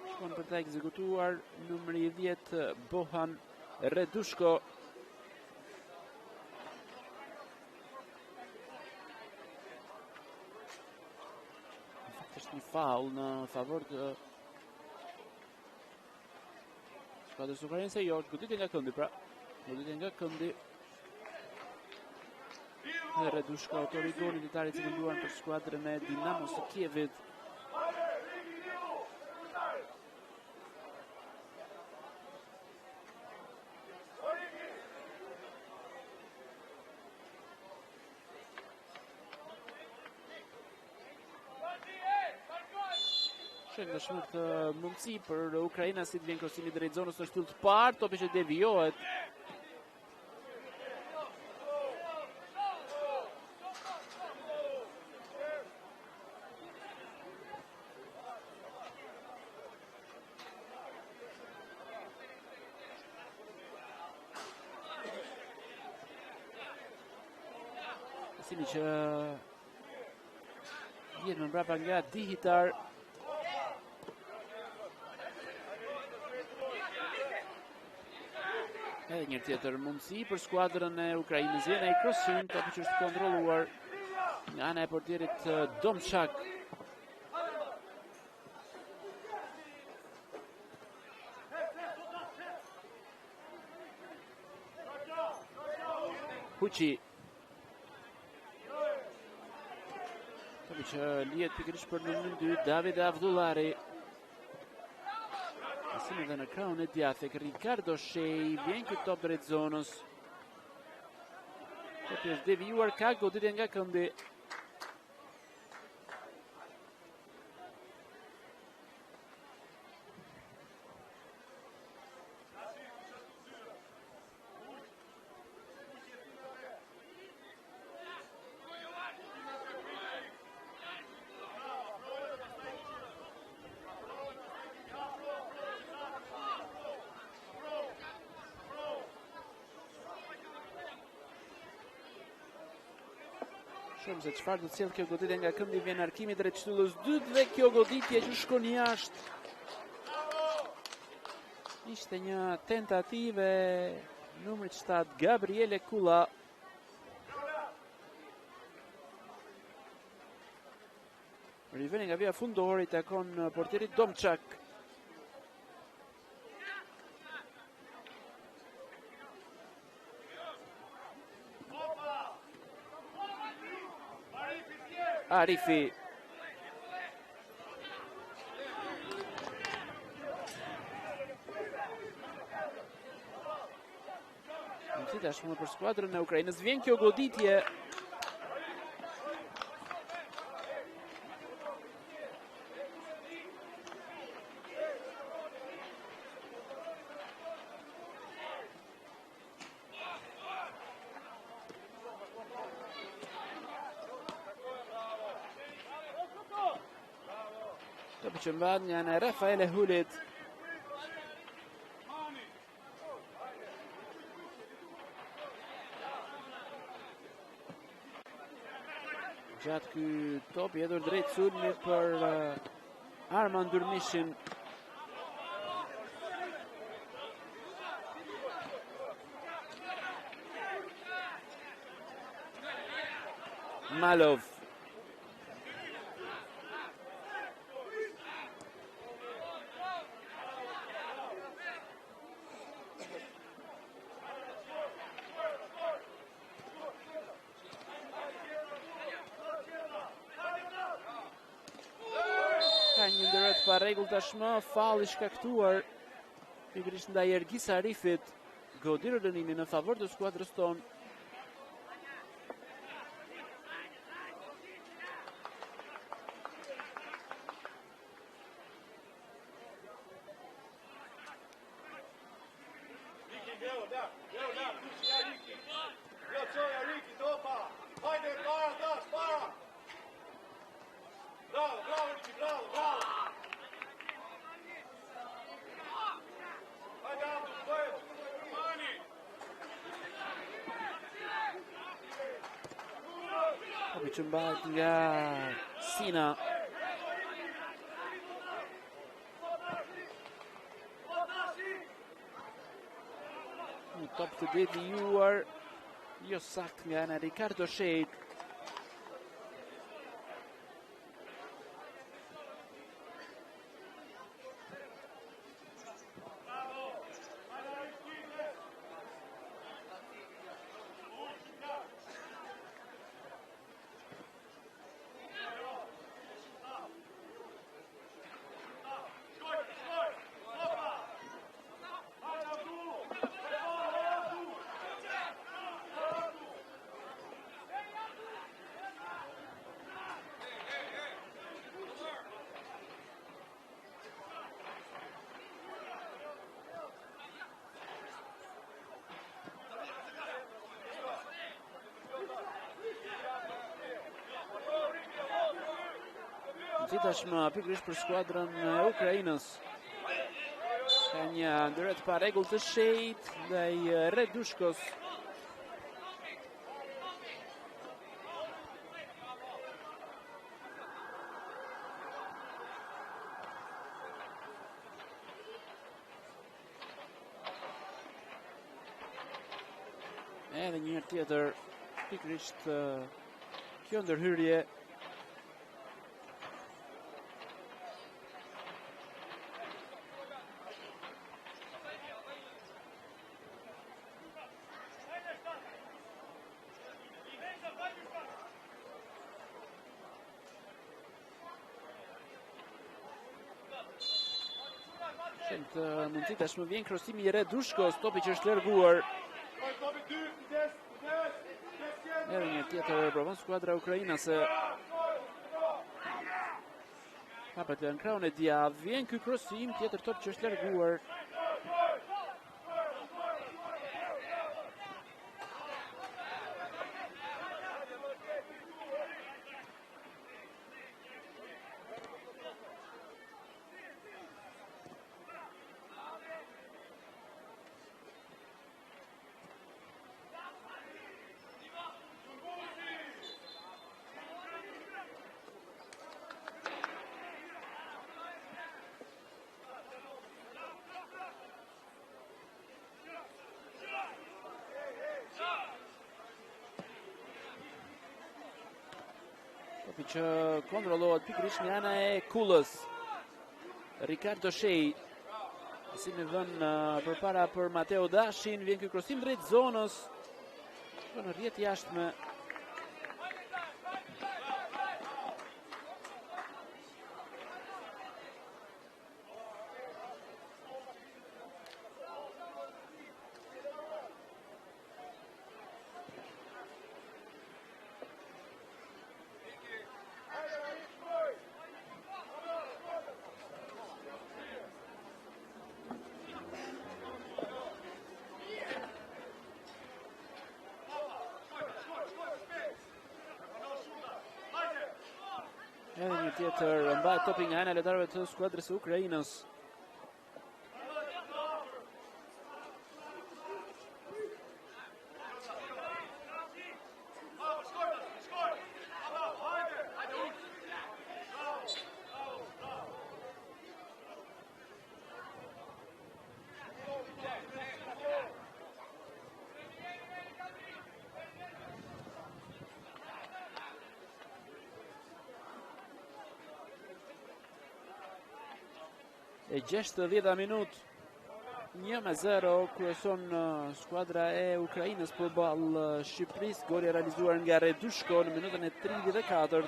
Shkon për ta ekzekutuar numri 10 Bohan Redushko. Është një faul në favor të skuadrës ukrainase, jo, është goditje nga këndi, pra. Goditje nga këndi. Redushko, autori i golit i tarit që luan për skuadrën e Dinamos të Kievit. Në shumë të mundësi për Ukraina si të vjen krosimi drejt zonës në shtyllë të parë, topi që devijohet. Pasimi që vjen më mbrapa nga Dihitar. Edhe një tjetër mundësi për skuadrën e Ukrainës, vjen ai krosim, topi që është kontrolluar nga ana e portierit Domchak. Huqi. Topi që lihet pikërisht për numrin 2, David Avdullari. Pasimi dhe në krahun e djathtë Ricardo Shej, vjen ky top drejt zonës. Topi është devijuar, ka goditje nga këndi. Shumë se çfarë do të sjellë kjo goditje nga këndi, vjen arkimi drejt shtyllës dytë dhe kjo goditje që shkon jashtë. Ishte një tentative numrit 7 Gabriele Kula. Riveni nga vija fundore i takon portierit Domçak. Arifi. Në tashmë për skuadrën e Ukrainës vjen kjo goditje. Topi që mbahet nga në Rafaele Hulit. Gjatë ky topi hedhur drejt sulmit për Arman Durmishin. Malov. Ka një ndërret pa rregull tashmë, falli shkaktuar pikërisht ndaj Ergis Arifit. Goditur dënimi në favor të skuadrës tonë. Topi që mbahet nga Sina. Një top të devijuar, jo sakt nga ana Ricardo Shej. Si tashmë pikërisht për skuadrën e Ukrainës. Ka një ndërret pa rregull të Shejt ndaj Redushkos. Edhe një herë tjetër pikërisht kjo ndërhyrje. Të mundësi tashmë vjen krosimi i Redushkos, topi që është larguar. Edhe një tjetër provon skuadra ukrainase. Hapet në krahun e Diav, vjen ky krosim, tjetër top që është larguar. Që kontrollohet pikërisht nga ana e Kullës. Ricardo Shej si me vën përpara për Mateo Dashin, vjen ky krosim drejt zonës. Në rrjet jashtme. Edhe një tjetër mbajt topi nga ana e lojtarëve të skuadrës së Ukrainës. E 60 minut 1-0 kryeson skuadra e Ukrainës përballë Shqipërisë. Goli realizuar nga Redushko në minutën e 34.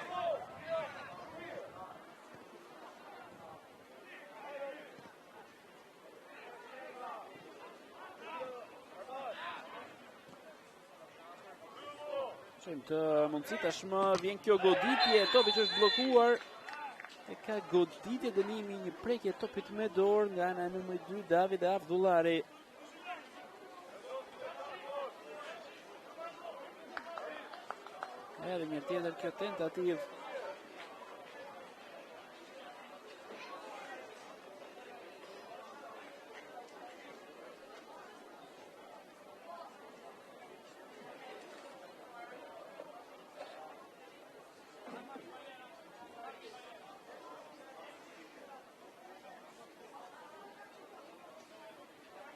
Shojmë të mundësi tashmë vjen kjo goditje, topi që është bllokuar. E ka goditje dënimi, një prekje topit me dorë nga ana numri 2 David Avdullari. Edhe një tjetër kjo tentativë.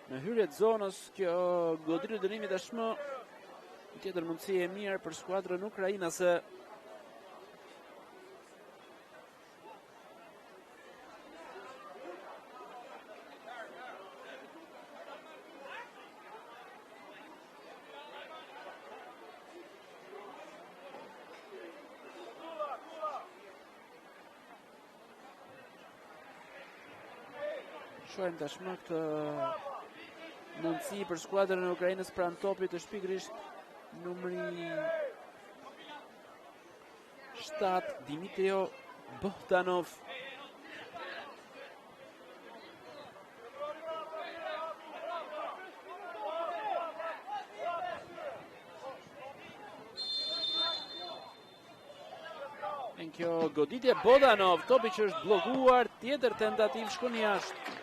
Në hyrje të zonës, kjo goditje dënimi tashmë një tjetër mundësi e mirë për skuadrën ukrainase. Shohim tashmë këtë mundësi për skuadrën e Ukrainës pranë topit është pikërisht numri 7 Dimitrio Bogdanov. Në kjo goditje Bogdanov, topi që është bllokuar, tjetër tentativ shkon jashtë.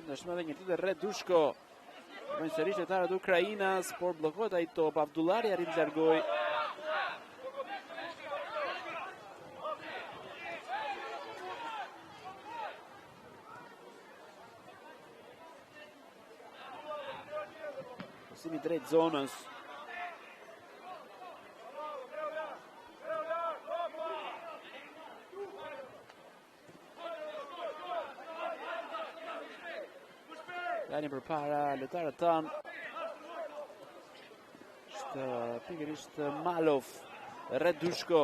Ndeshme dhe një tjetër Redushko. Në sërish lojtarët e Ukrainës, por bllokohet ai top. Avdullari arrit të largoj. Pasimi drejt zonës. Tani përpara lojtarët tanë. Është pikërisht Malov, Redushko.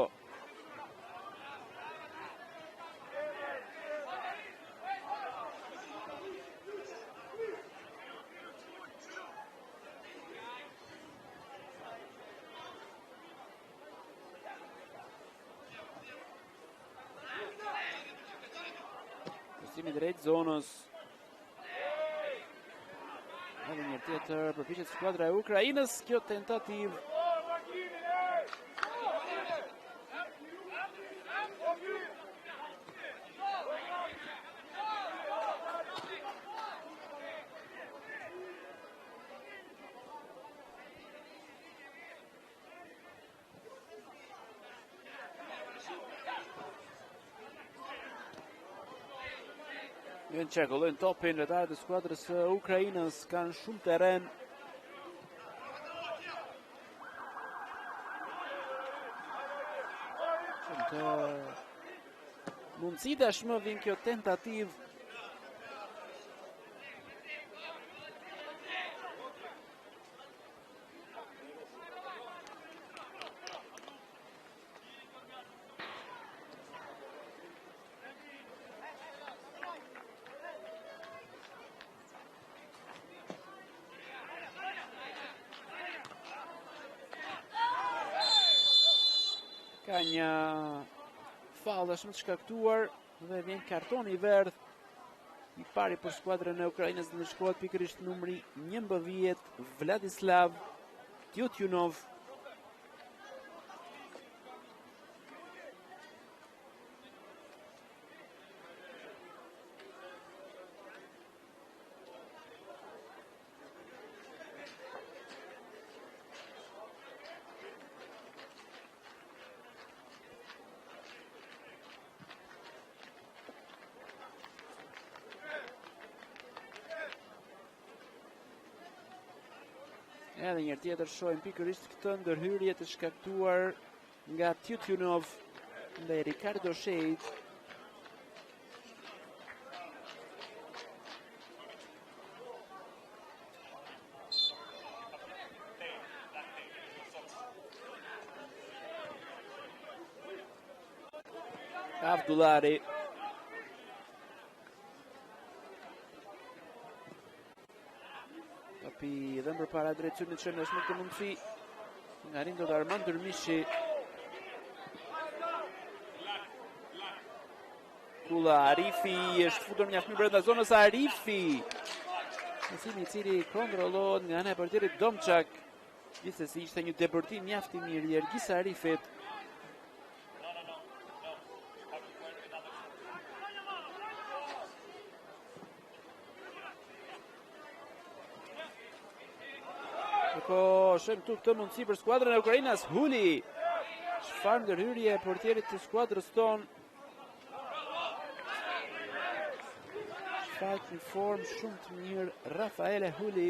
Postimi drejt zonës. Edhe një tjetër përpiqet skuadra e Ukrainës, kjo tentativë. Në çarkullojnë topin lojtarët e skuadrës së Ukrainës, kanë shumë terren. Mundësi tashmë vjen kjo tentativë. Ka një faull shumë të shkaktuar dhe vjen kartoni i verdh i pari për skuadrën e Ukrainës, ndeshkohet pikërisht numri 11 Vladislav Tyutynov. Edhe një tjetër shohim pikërisht këtë ndërhyrje të shkaktuar nga Tyutynov dhe Ricardo Shejt. Avdullari. Papi dhe përpara drejtësisht në çelësh me këtë mundësi nga Rindo Armand Durmishi. Kula Arifi është futur mjaft mirë brenda zonës. Arifi, mësimi i cili kontrollohet nga ana e portierit Domçak. Gjithsesi ishte një debërtim mjaft i mirë i Ergis Arifit. Po shem këtu këtë mundësi për skuadrën e Ukrainës. Huli, çfarë ndërhyrje e portierit të skuadrës tonë. Shfaq në formë shumë të mirë Rafaele Huli.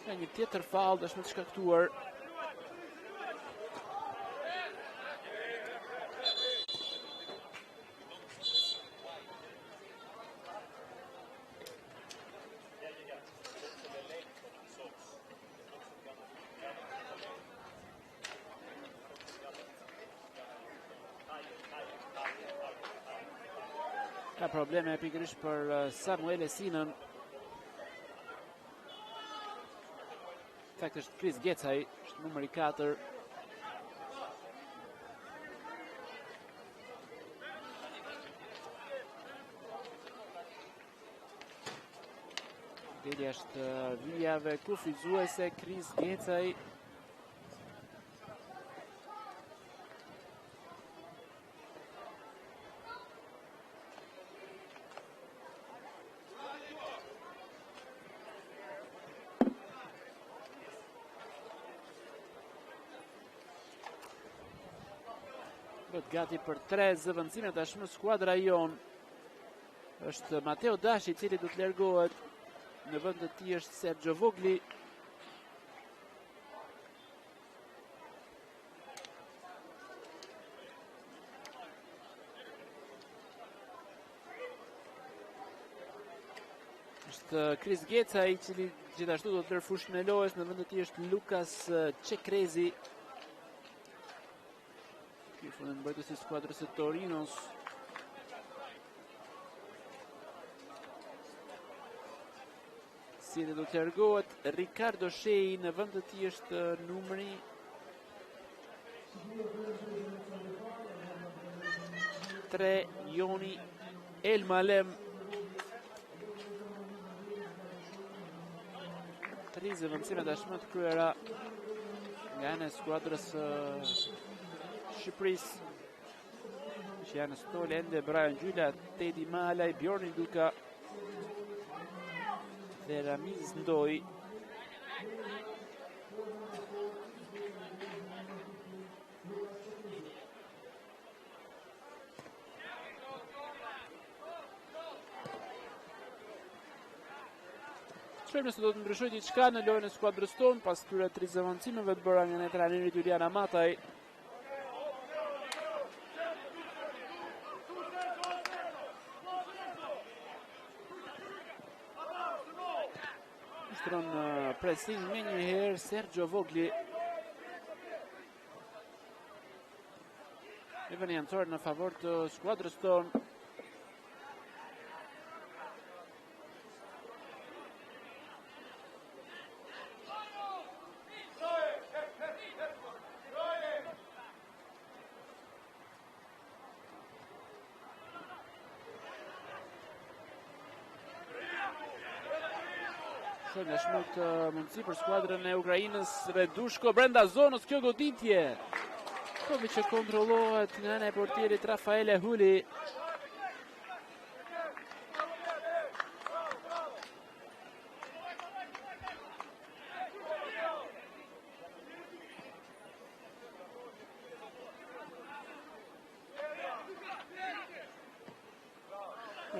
Ka një tjetër faull dashmë të shkaktuar. Ka probleme pikërisht për Samuel Esinën. Fakt është Chris Gecaj, është numri 4. Deli është vijave kufizuese Chris Gecaj. Gati për 3 zëvendësime tashmë skuadra jon. Është Mateo Dashi i cili do të largohet. Në vend të tij është Sergio Vogli. është Chris Geca, i cili gjithashtu do të lërë fushën e lojës, në vend të tij është Lukas Çekrezi. Ky fundin mbrojtësi i skuadrës së Torinos. Si do të largohet Ricardo Shei, në vend të tij është numri 3 Joni Elmalem. 3 zëvendësime tashmë të kryera nga ana e skuadrës Shqipërisë, që janë Stole Ende, Brian Gjyla, Tedi Malaj, Bjorni Duka dhe Ramiz Ndoj. Nëse do të ndryshoj diçka në lojën e skuadrës tonë pas këtyre 3 zëvendësimeve të bëra nga trajneri Julian Amataj. Shtron pressing me njëherë Sergio Vogli. E vjen jancor në favor të skuadrës tonë. Nga shmut mundësi për skuadrën e Ukrainës, Redushko brenda zonës, kjo goditje. Topi që kontrollohet nga ana e portierit Rafaele Huli.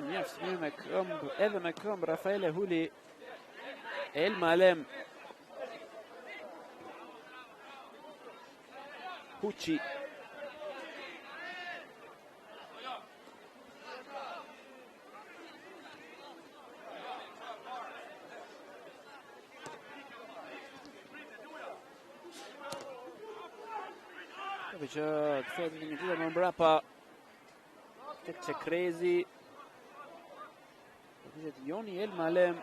Mjaft mirë me këmbë, edhe me këmbë Rafaele Huli. Elmalem, Huçi, Topi që kthehet në një tjetër më mbrapa tek Çekrezi. Joni Elmalem.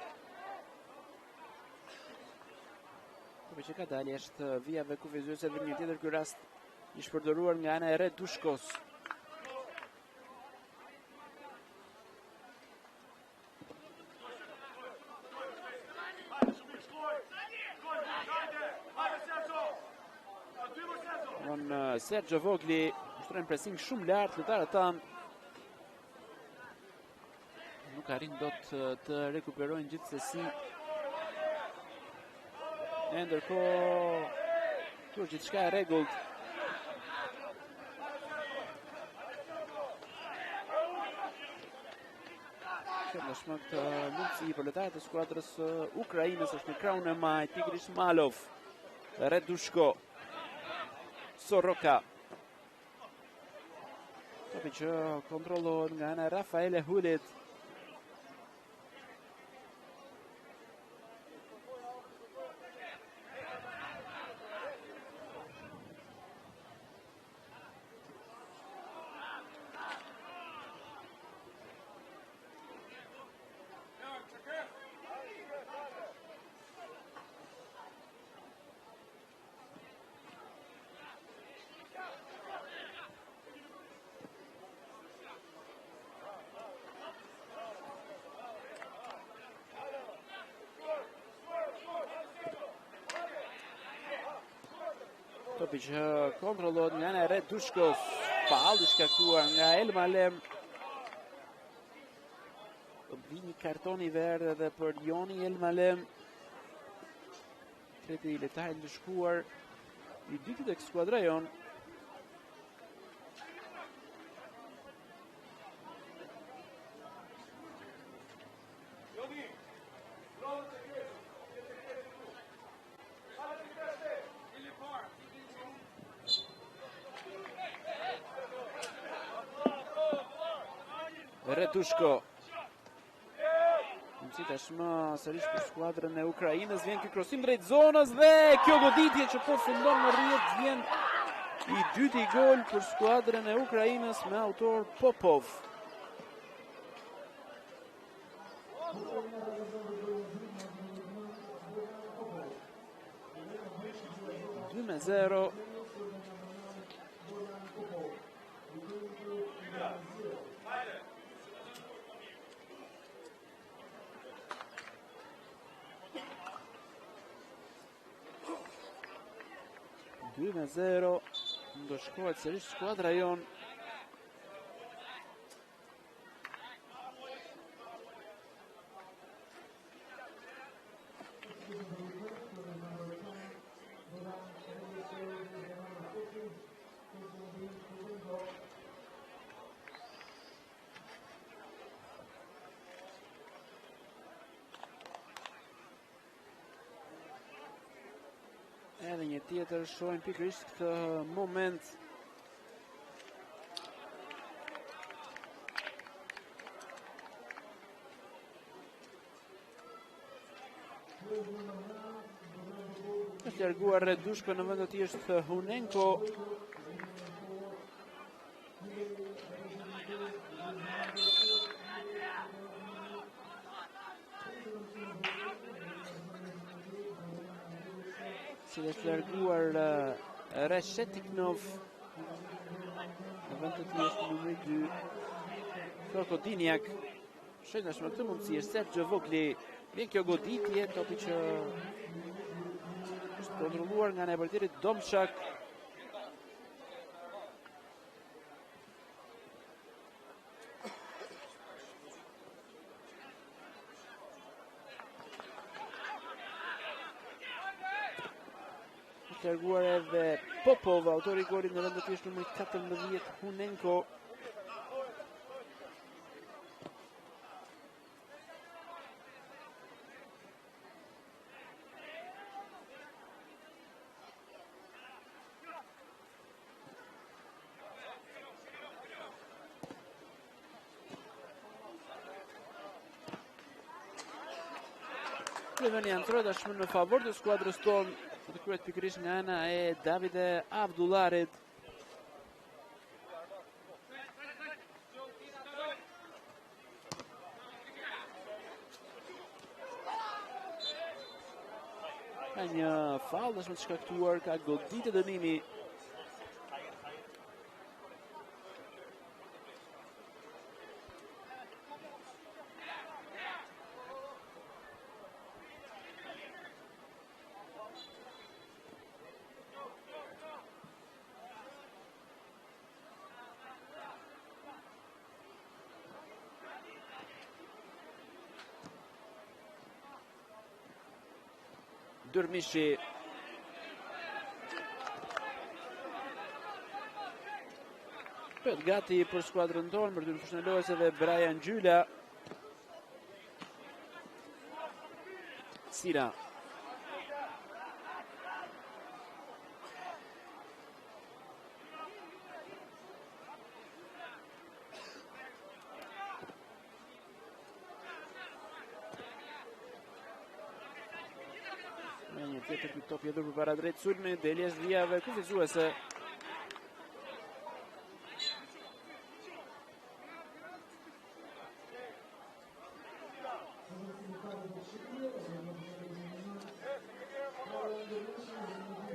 Topi që ka dalë është vijave kufizuese në një tjetër, ky rast i shpërdoruar nga ana e Redushkos. Sergio Vogli ushtrojnë pressing shumë lart, lojtarët tanë nuk arrin dot të rekuperojnë gjithsesi. E ndërkohë kur gjithçka e rregullt. Në shmët të mundësi për lojtarët e skuadrës Ukrainës është në krahun e majt Tigris Malov, Redushko, Soroka. Topi që kontrollohet nga ana e Rafaele Hulit. Topi që kontrollohet nga ana e Redushkos, palli shkaktuar nga Elmalem. Vi një karton i verdh edhe për Joni Elmalem. Treti i lojtarit ndëshkuar i dytë tek skuadra jon. Redushko Si tashmë sërish për skuadrën e Ukrainës, vjen ky krosim drejt zonës dhe kjo goditje që po fundon në rrjet, vjen i dyti gol për skuadrën e Ukrainës me autor Popov. Dy me 0. Do shkohet sërish skuadra jon. Edhe një tjetër, shohim pikërisht këtë moment. Është larguar Redushko, në vend të tij është Hunenko. Si është larguar Reshetiknov, në vend të tij është numri 2 Krokodiniak. Shohim tashmë këtë mundësi është Sergio Vogli. Vjen kjo goditje, topi që është kontrolluar nga ndërtiri Domshak. Larguar edhe Popov, autori i golit, në vend të tij është numri 14 Hunenko. Pleveni antrohet tashmë në favor të skuadrës tonë, të kryet pikërisht nga ana e Davide Abdullarit. Ka një faull tashmë të shkaktuar, ka goditje dënimi. Durmishi. Pet gati për skuadrën tonë, për të përshëndelohes edhe Brian Gjyla. Sira. Një tjetër për top jedur për para drejt sulmi, Delias Vijave, kufizuese.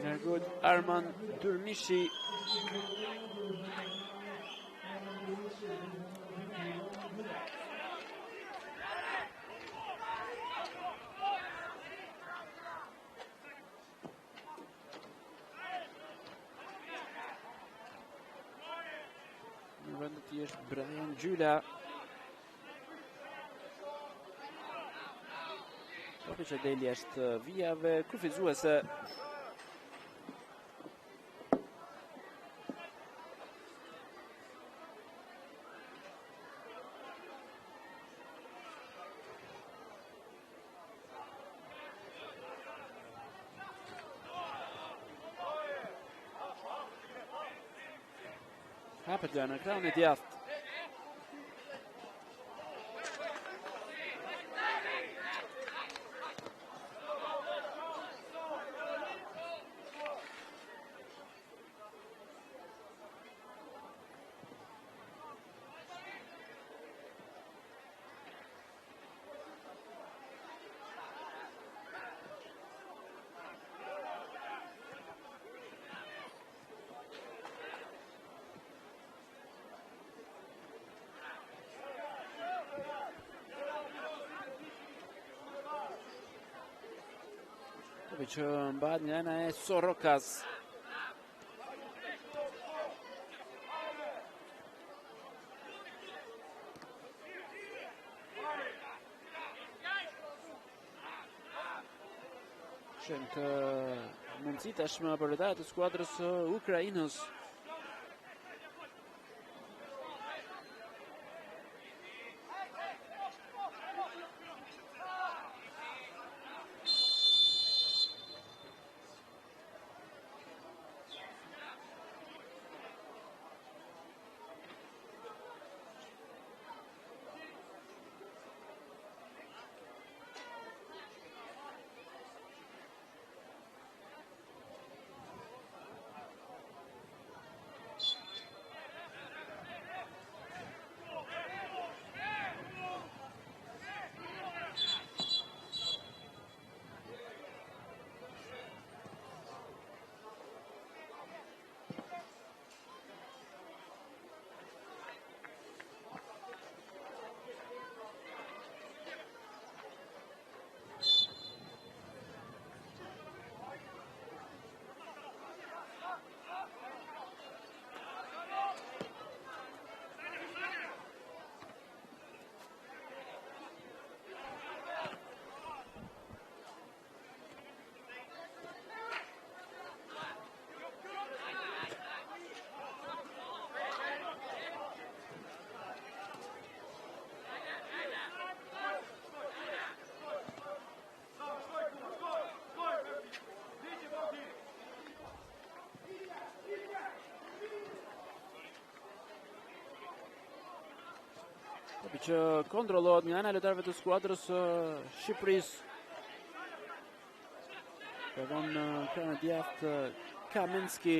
Largohet Arman Durmishi. Në vend të tij është Brian Gjyla. Topi që deli është Vijave, kufizuese. Hapet nga në ekran e djathtë. që mbahet nga ana e Sorokas. Shem të mundësi tashmë për lojtarët e skuadrës së Ukrainës. Që kontrollohet nga ana e lojtarëve të skuadrës së Shqipërisë. Kërkon krahun e djathtë Kamenski.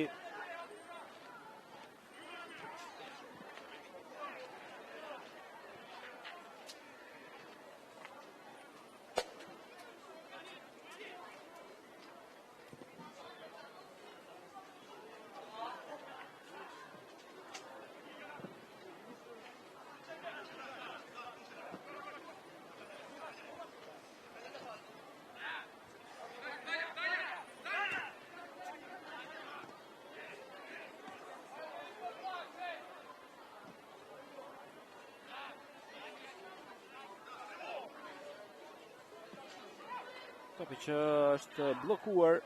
Topi që është bllokuar.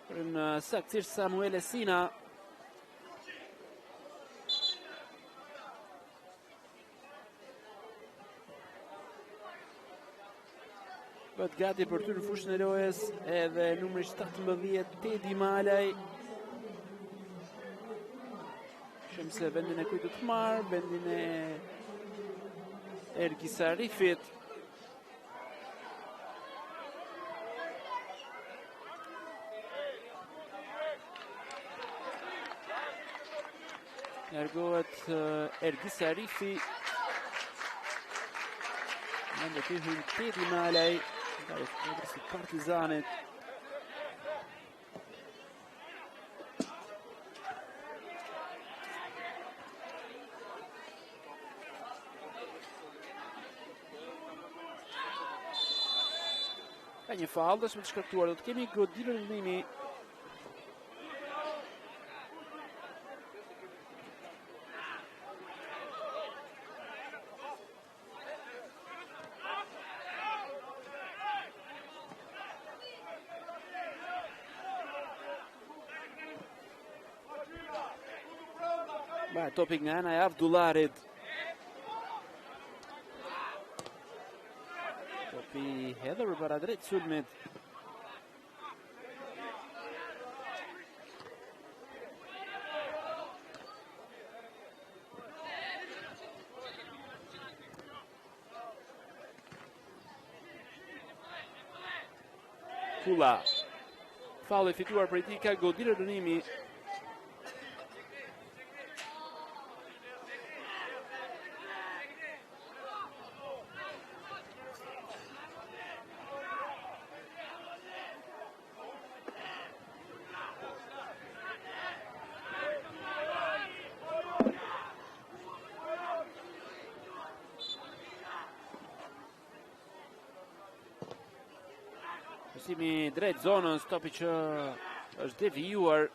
Për në saktësisht Samuel Esina. Bëhet gati për ty në fushën e lojës edhe numri 17 Tedi Malaj. Shem se vendin e kujtë të marë, vendin e Ergis Arifit. Largohet Ergis Arifi. Mende të hyn Tedi Malaj, nga e skuadrës së Partizanit. Ka një faull dhe të shkaktuar, do të kemi goditje rëndimi. Ba, topi nga ana e Avdullarit. Hedhur para drejt sulmit. Kula. Faul e fituar për ti, ka goditje rënimi. Shqipsimi drejt zonës, topi që është devijuar.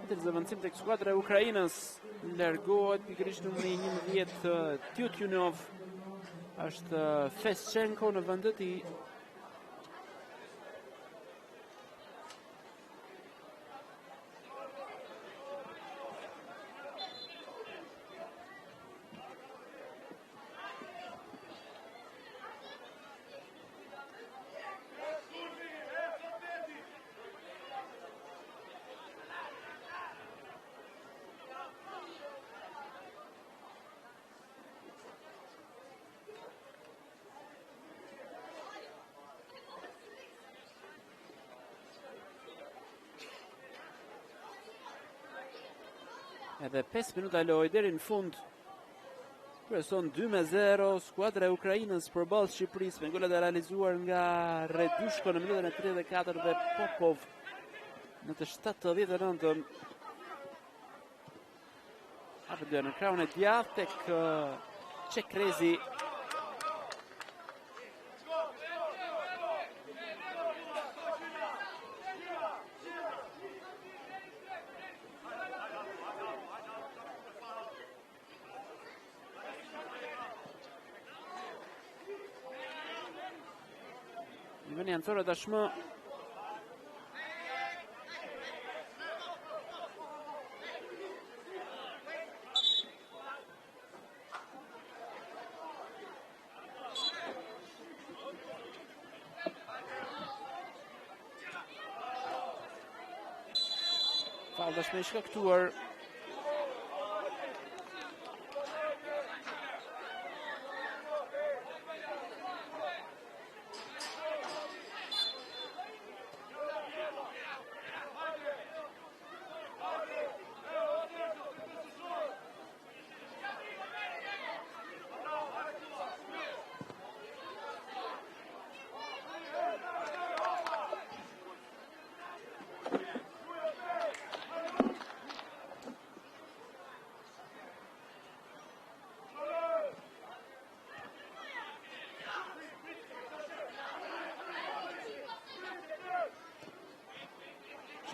Të zëvendësim tek skuadra e Ukrainës, largohet pikërisht numri 11 Tyutjunov, është Feschenko në vend të tij. Edhe 5 minuta lojë deri në fund. Preson 2-0 skuadra e Ukrainës përballë Shqipërisë me golat e realizuar nga Redushko në minutën e 34 dhe Popov në të 79-ën. Apo në krahun e djathtë tek Çekrezi. Vjen anësorë tashmë. Faull tashmë i shkaktuar.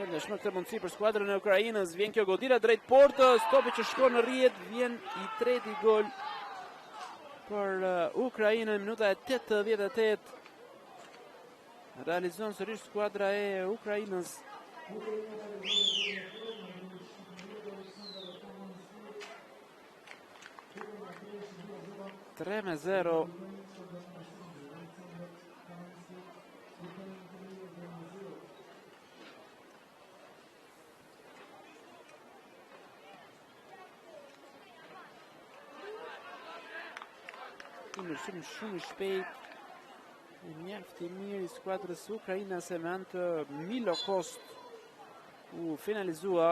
Shëndeshme këtë mundësi për skuadrën e Ukrainës, vjen kjo goditja drejt portës, topi që shkon në rrjet, vjen i treti gol për Ukrainën, minuta e 88. Realizon sërish skuadra e Ukrainës. Tre me 0. Shumë i shpejt, mjaft i mirë i skuadrës ukrainase me anë të Milo Kost u finalizua.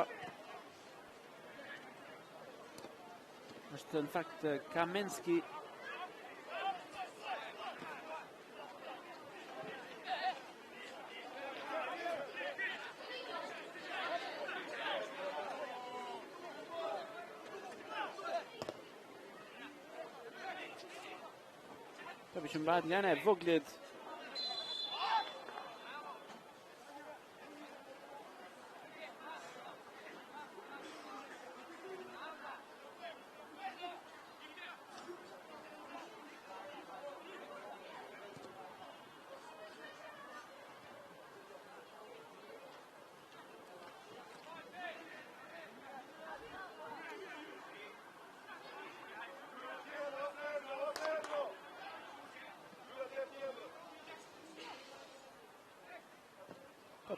Është në fakt Kamenski. Topi që mbahet nga ana e voglit.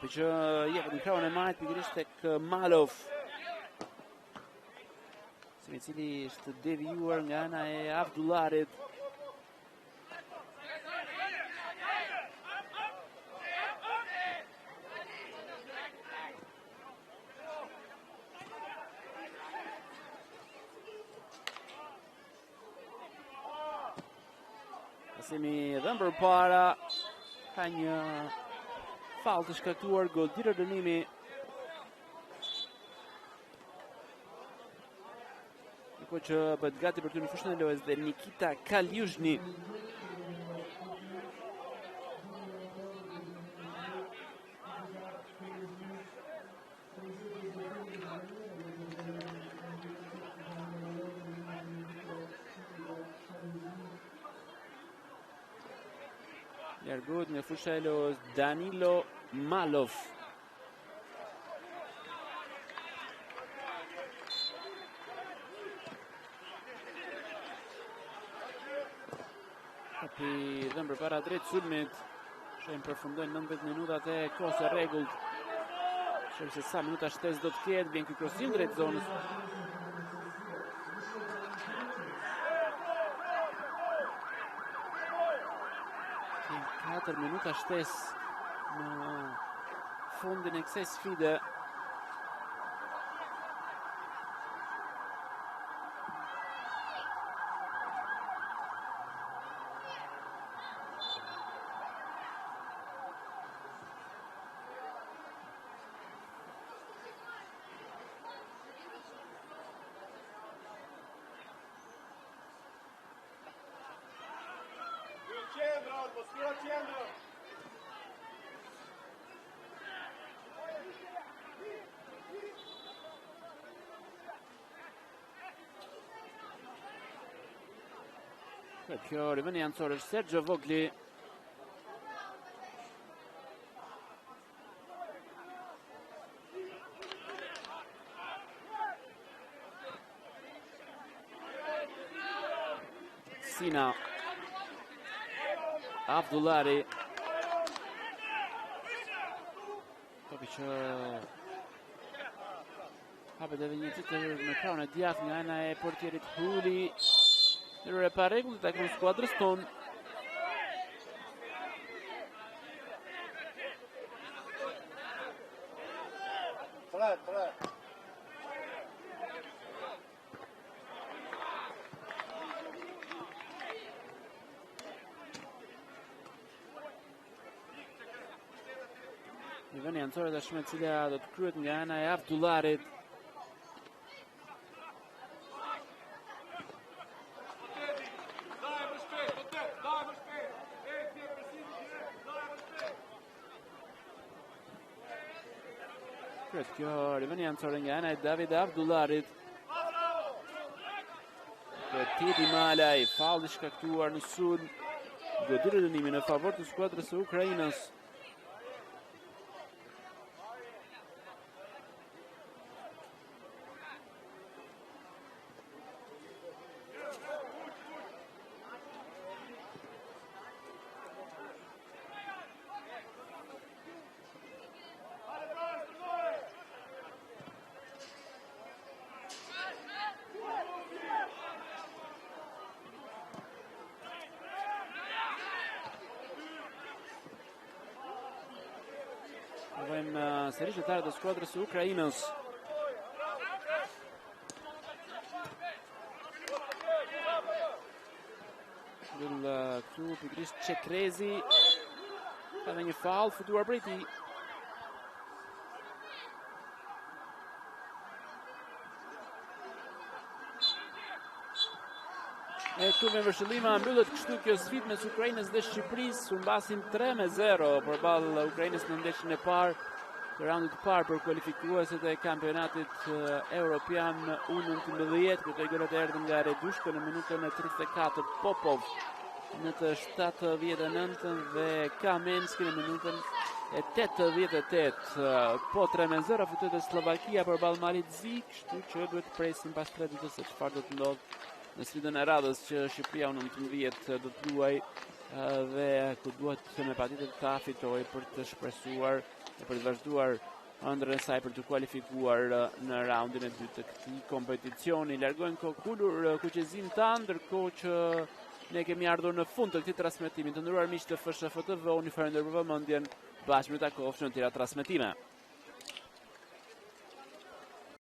Topi që jepet në krahun e majt pikërisht tek Malov. I cili është devijuar nga ana e Abdullarit. Pasimi dhënë përpara, ka një faull të shkaktuar goditër dënimi. Po që bëhet gati për të në fushën e lojës dhe Nikita Kaljuzhni. Largohet nga fusha e lojës Danilo Malov. Dhe përpara drejt sulmit. Shohim përfundojnë 19 minutat e kohës së rregullt. Shohim se sa minuta shtesë do të ketë, vjen ky krosim drejt zonës. Kemi 4 minuta shtesë në fundin e kësaj sfide. Kjo rivënia anësore është Sergio Vogli. Sina Abdullari. Topi që hapet edhe një tjetër në krahun e djathtë nga ana e portierit Huli. Errore pa rregull të takon skuadrës tonë. Rivënia anësore tashmë e cila do të kryhet nga ana e Abdullarit. Kjo rivënia anësore nga ana e David Abdullarit. Tedi Malaj, falli shkaktuar në sulm. Goditër dënimi në favor të skuadrës së Ukrainës. Vojmë seri qytetarët e skuadrës së Ukrainës. Këtu pikërisht Çekrezi ka dhe një faull futuar prej tij. E këtu me vëshëllima mbyllet kështu kjo sfidë mes Ukrainës dhe Shqipërisë, u mbasin 3-0 përballë Ukrainës në ndeshjen e parë të raundit të parë për kualifikuesit e kampionatit evropian U19. Këto golet erdhën nga Redushko në minutën e 34, Popov në të 79 dhe Kamenski në minutën e 88. Po 3-0 fitues e Slovakia përballë Malit Zik, kështu që duhet të presim pas 3 ditësh se çfarë do të ndodhë në sfidën e radhës që Shqipëria U19 do të luajë dhe ku duhet me patjetër ta fitojë për të shpresuar për të vazhduar ëndrrën e saj për të kualifikuar në raundin e dytë të këtij kompeticioni. Largojnë kokulur kuqezin tanë, ndërkohë që ne kemi ardhur në fund të këtij transmetimi. Të nderuar miq të FSHF TV, unë ju falenderoj për vëmendjen. Bashkë me takofshë në tjera transmetime.